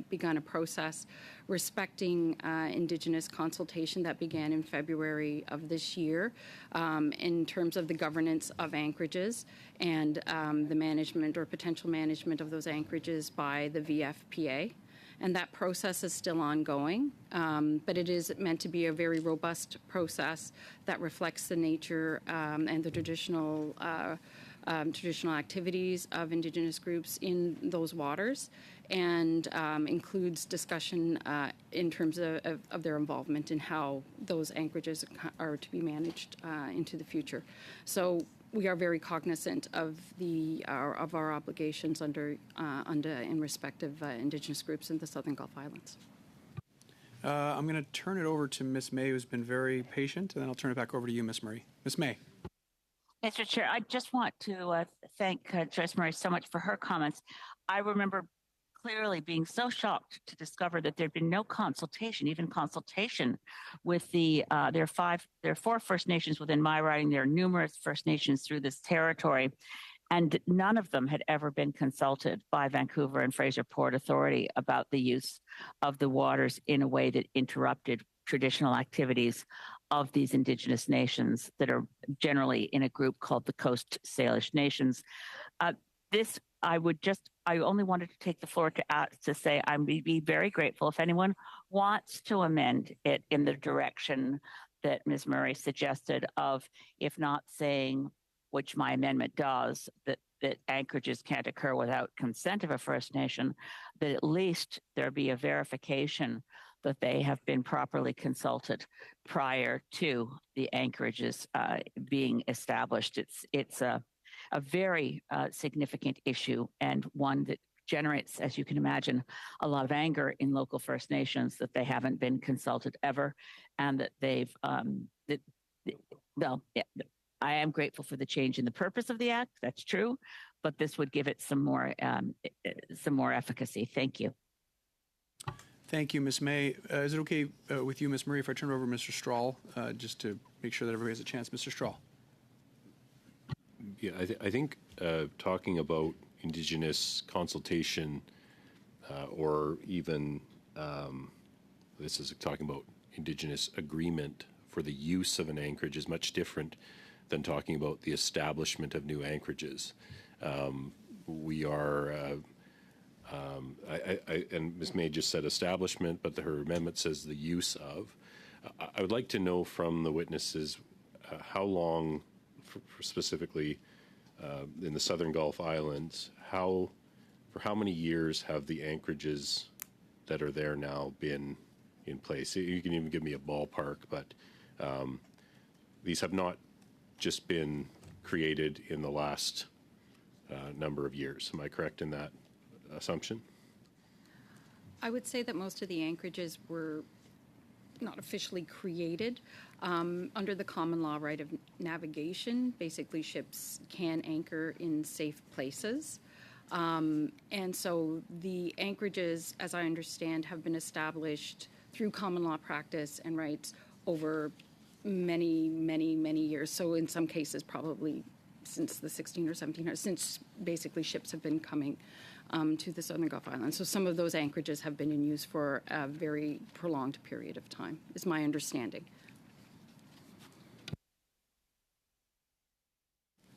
begun a process respecting Indigenous consultation that began in February of this year in terms of the governance of anchorages and the management or potential management of those anchorages by the VFPA. And that process is still ongoing, but it is meant to be a very robust process that reflects the nature and the traditional activities of Indigenous groups in those waters, and includes discussion in terms of their involvement in how those anchorages are to be managed into the future. So we are very cognizant of our obligations under in respect of Indigenous groups in the Southern Gulf Islands. I'm going to turn it over to Ms. May, who's been very patient, and then I'll turn it back over to you, Ms. Murray. Ms. May. Mr. Chair, I just want to thank Joyce Murray so much for her comments. I remember clearly being so shocked to discover that there'd been no consultation, even consultation with there are 4 First Nations within my riding. There are numerous First Nations through this territory, and none of them had ever been consulted by Vancouver and Fraser Port Authority about the use of the waters in a way that interrupted traditional activities of these Indigenous nations that are generally in a group called the Coast Salish Nations. I only wanted to take the floor to say I would be very grateful if anyone wants to amend it in the direction that Ms. Murray suggested of, if not saying, which my amendment does, that anchorages can't occur without consent of a First Nation, that at least there be a verification that they have been properly consulted prior to the anchorages being established. It's a very significant issue, and one that generates, as you can imagine, a lot of anger in local First Nations that they haven't been consulted ever, and that they've, I am grateful for the change in the purpose of the Act, that's true, but this would give it some more efficacy. Thank you. Thank you, Ms. May. Is it okay with you, Ms. Murray, if I turn it over to Mr. Strahl, just to make sure that everybody has a chance? Mr. Strahl. Yeah, I think talking about Indigenous consultation or even this is talking about Indigenous agreement for the use of an anchorage is much different than talking about the establishment of new anchorages. We are, and Ms. May just said establishment, but her amendment says the use of. I would like to know from the witnesses how long, specifically in the Southern Gulf Islands, for how many years have the anchorages that are there now been in place? You can even give me a ballpark, but these have not just been created in the last number of years. Am I correct in that assumption? I would say that most of the anchorages were not officially created. Under the common law right of navigation, basically ships can anchor in safe places. And so the anchorages, as I understand, have been established through common law practice and rights over many, many, many years. So in some cases, probably since the 16 or 1700s, since basically ships have been coming to the Southern Gulf Islands. So some of those anchorages have been in use for a very prolonged period of time, is my understanding.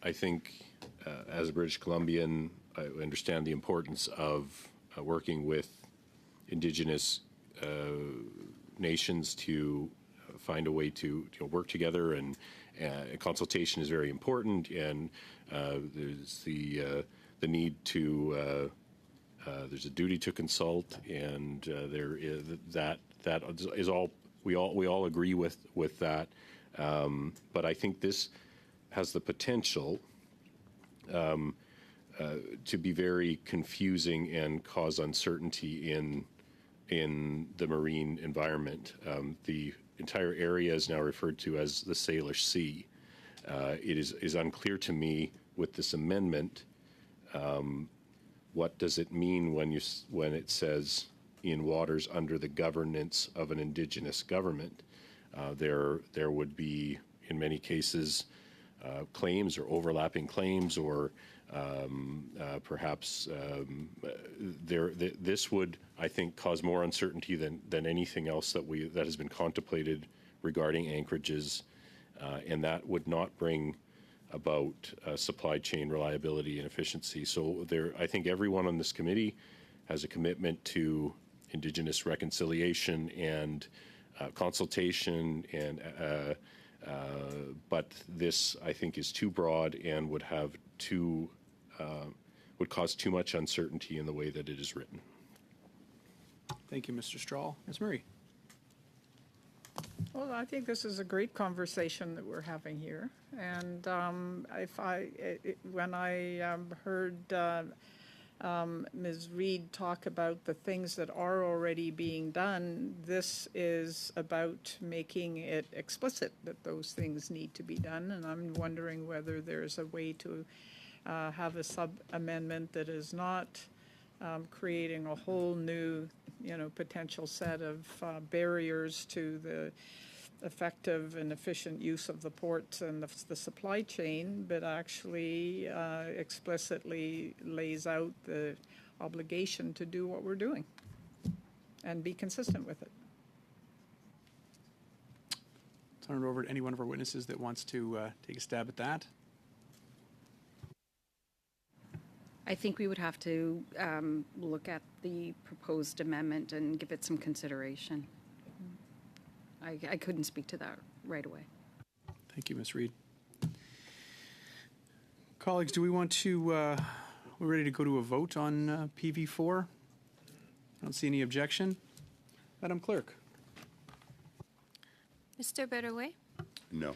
I think as a British Columbian, I understand the importance of working with Indigenous nations to find a way to work together, and consultation is very important, and there's the need to there's a duty to consult, and there is that is all we all agree with that, but I think this has the potential to be very confusing and cause uncertainty in the marine environment. The entire area is now referred to as the Salish Sea. It is unclear to me with this amendment, what does it mean when it says in waters under the governance of an indigenous government? There would be, in many cases, claims or overlapping claims, or perhaps this would, I think, cause more uncertainty than anything else that has been contemplated regarding anchorages, and that would not bring about supply chain reliability and efficiency. So I think everyone on this committee has a commitment to Indigenous reconciliation and consultation, and but this, I think, is too broad and would cause too much uncertainty in the way that it is written. Thank you, Mr. Strahl. Ms. Murray. Well, I think this is a great conversation that we're having here. And when I heard Ms. Reid talk about the things that are already being done, this is about making it explicit that those things need to be done. And I'm wondering whether there's a way to have a sub-amendment that is not creating a whole new, potential set of barriers to the effective and efficient use of the ports and the supply chain, but actually explicitly lays out the obligation to do what we're doing and be consistent with it. Turn it over to any one of our witnesses that wants to take a stab at that. I think we would have to look at the proposed amendment and give it some consideration. I couldn't speak to that right away. Thank you, Ms. Reid. Colleagues, do we want to, we're ready to go to a vote on PV4? I don't see any objection. Madam Clerk. Mr. Berouet? No.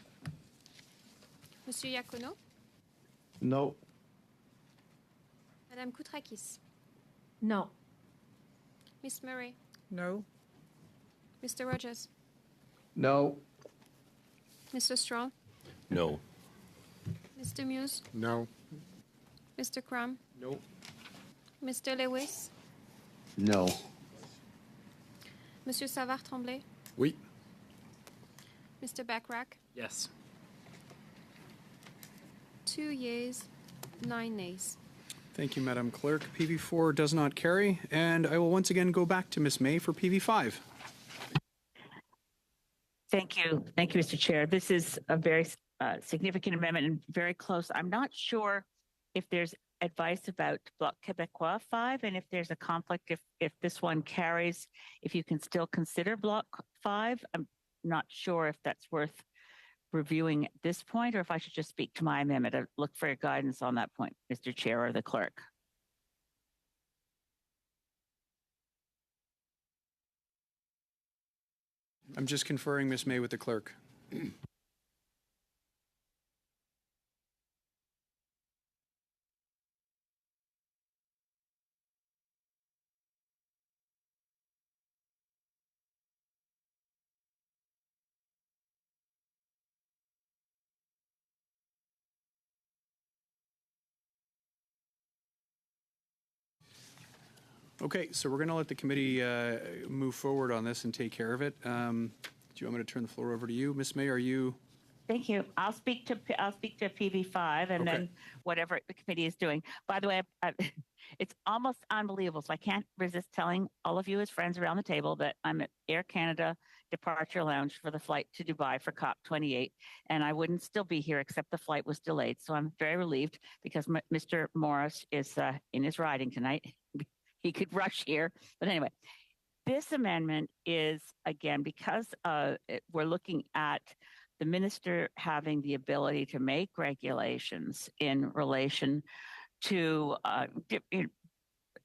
Monsieur Iacono? No. Madame Koutrakis? No. Miss Murray? No. Mr. Rogers? No. Mr. Strahl? No. Mr. Muse? No. Mr. Crum? No. Mr. Lewis? No. Monsieur Savard-Tremblay? Oui. Mr. Backrack? Yes. 2 yeas, 9 nays. Thank you, Madam Clerk. PV4 does not carry, and I will once again go back to Ms. May for PV5. Thank you. Thank you, Mr. Chair. This is a very significant amendment and very close. I'm not sure if there's advice about Bloc Québécois 5 and if there's a conflict if this one carries, if you can still consider Bloc 5. I'm not sure if that's worth reviewing at this point or if I should just speak to my amendment. I look for your guidance on that point, Mr. Chair or the clerk. I'm just conferring, Ms. May, with the clerk. Okay, so we're going to let the committee move forward on this and take care of it. Do you want me to turn the floor over to you, Ms. May? Are you? Thank you. I'll speak to PV5 and then whatever the committee is doing. By the way, it's almost unbelievable. So I can't resist telling all of you as friends around the table that I'm at Air Canada Departure Lounge for the flight to Dubai for COP28, and I wouldn't still be here except the flight was delayed. So I'm very relieved because Mr. Morris is in his riding tonight. He could rush here, but anyway. This amendment is, again, because we're looking at the minister having the ability to make regulations in relation to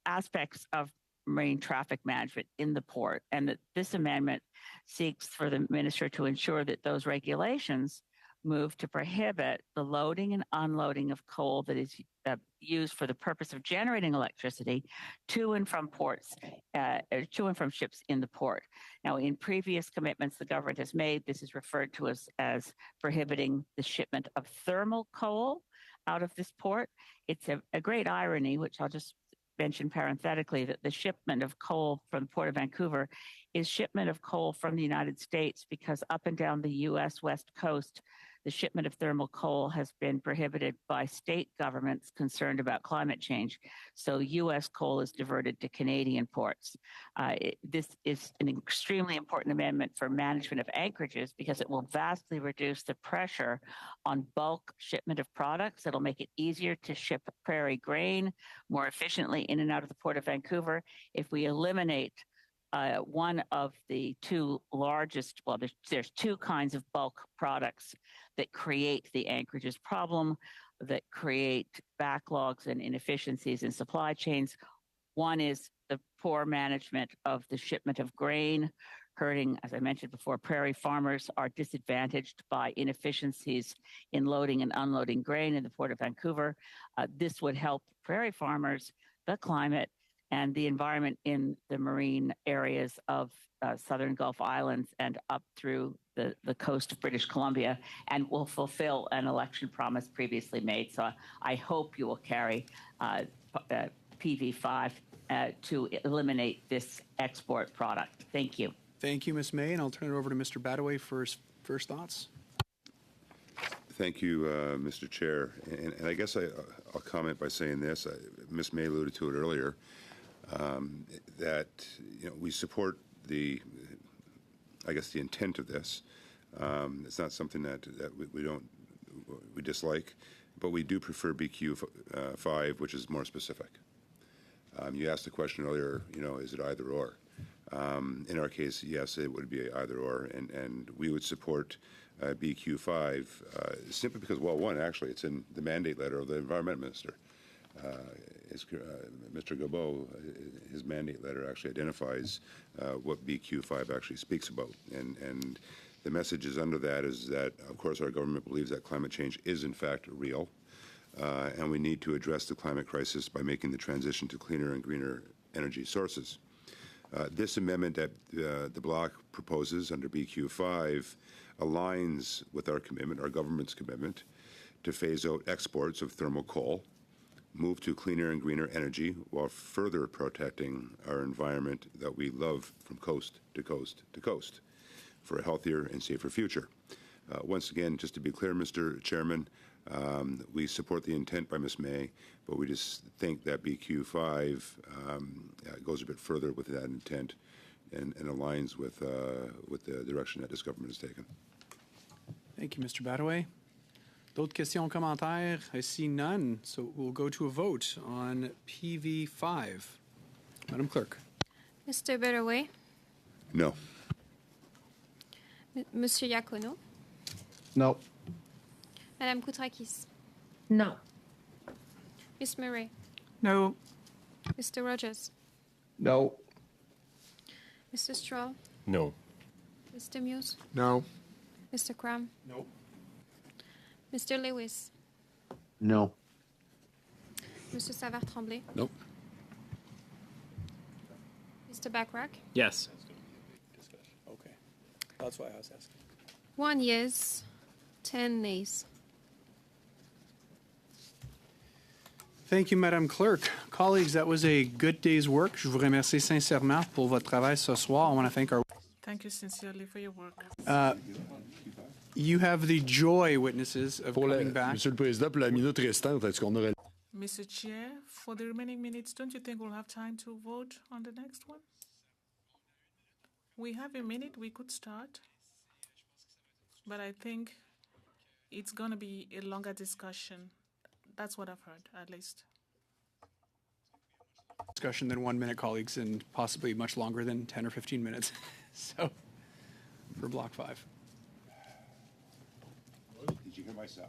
aspects of marine traffic management in the port, and that this amendment seeks for the minister to ensure that those regulations move to prohibit the loading and unloading of coal that is used for the purpose of generating electricity to and from ports, to and from ships in the port. Now, in previous commitments the government has made, this is referred to as prohibiting the shipment of thermal coal out of this port. It's a great irony, which I'll just mention parenthetically, that the shipment of coal from the Port of Vancouver is shipment of coal from the United States, because up and down the U.S. West Coast, the shipment of thermal coal has been prohibited by state governments concerned about climate change. So U.S. coal is diverted to Canadian ports. This is an extremely important amendment for management of anchorages, because it will vastly reduce the pressure on bulk shipment of products. It'll make it easier to ship prairie grain more efficiently in and out of the Port of Vancouver. If we eliminate one of the two largest, well, there's two kinds of bulk products that create the anchorages problem, that create backlogs and inefficiencies in supply chains. One is the poor management of the shipment of grain, hurting, as I mentioned before, prairie farmers are disadvantaged by inefficiencies in loading and unloading grain in the Port of Vancouver. This would help prairie farmers, the climate, and the environment in the marine areas of southern Gulf Islands and up through the coast of British Columbia, and will fulfill an election promise previously made. So I hope you will carry PV5 to eliminate this export product. Thank you. Thank you, Ms. May, and I'll turn it over to Mr. Badaway for his first thoughts. Thank you, Mr. Chair. And I guess I'll comment by saying this. Ms. May alluded to it earlier, that we support the intent of this. It's not something that we dislike, but we do prefer BQ5, which is more specific. You asked the question earlier, is it either or? In our case, yes, it would be either or, and we would support BQ5 simply because, well, one, actually, it's in the mandate letter of the Environment Minister. Mr. Gabeau, his mandate letter actually identifies what BQ5 actually speaks about, and the message is under that is that, of course, our government believes that climate change is in fact real, and we need to address the climate crisis by making the transition to cleaner and greener energy sources. This amendment that the bloc proposes under BQ5 aligns with our commitment, our government's commitment, to phase out exports of thermal coal, move to cleaner and greener energy while further protecting our environment that we love from coast to coast to coast for a healthier and safer future. Once again, just to be clear, Mr. Chairman, we support the intent by Ms. May, but we just think that BQ5 goes a bit further with that intent and aligns with the direction that this government has taken. Thank you, Mr. Badaway. D'autres questions, commentaires? I see none, so we'll go to a vote on PV5. Madam Clerk. Mr. Badaway? No. Monsieur Iacono? No. Madame Koutrakis? No. Ms. Murray? No. Mr. Rogers? No. Mr. Stroll? No. Mr. Muse? No. Mr. Cram? No. Mr. Lewis? No. Mr. Savard-Tremblay? Nope. Mr. Backrack? Yes. Okay. That's why I was asking. 1 yes, 10 nays. Thank you, Madame Clerk. Colleagues, that was a good day's work. Je vous remercie sincèrement pour votre travail ce soir. I want to thank our... Thank you sincerely for your work. You have the joy, witnesses, of coming back. Monsieur le Président, pour la minute restante, est-ce qu'on aurait... Mr. Chair, for the remaining minutes, don't you think we'll have time to vote on the next one? We have a minute, we could start. But I think it's going to be a longer discussion. That's what I've heard, at least. Discussion than 1 minute, colleagues, and possibly much longer than 10 or 15 minutes. So, for Block 5. Did you hear my sigh?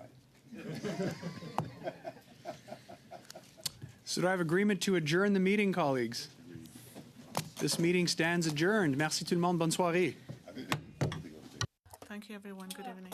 So do I have agreement to adjourn the meeting, colleagues? This meeting stands adjourned. Merci tout le monde. Bonne soirée. Thank you, everyone. Good evening.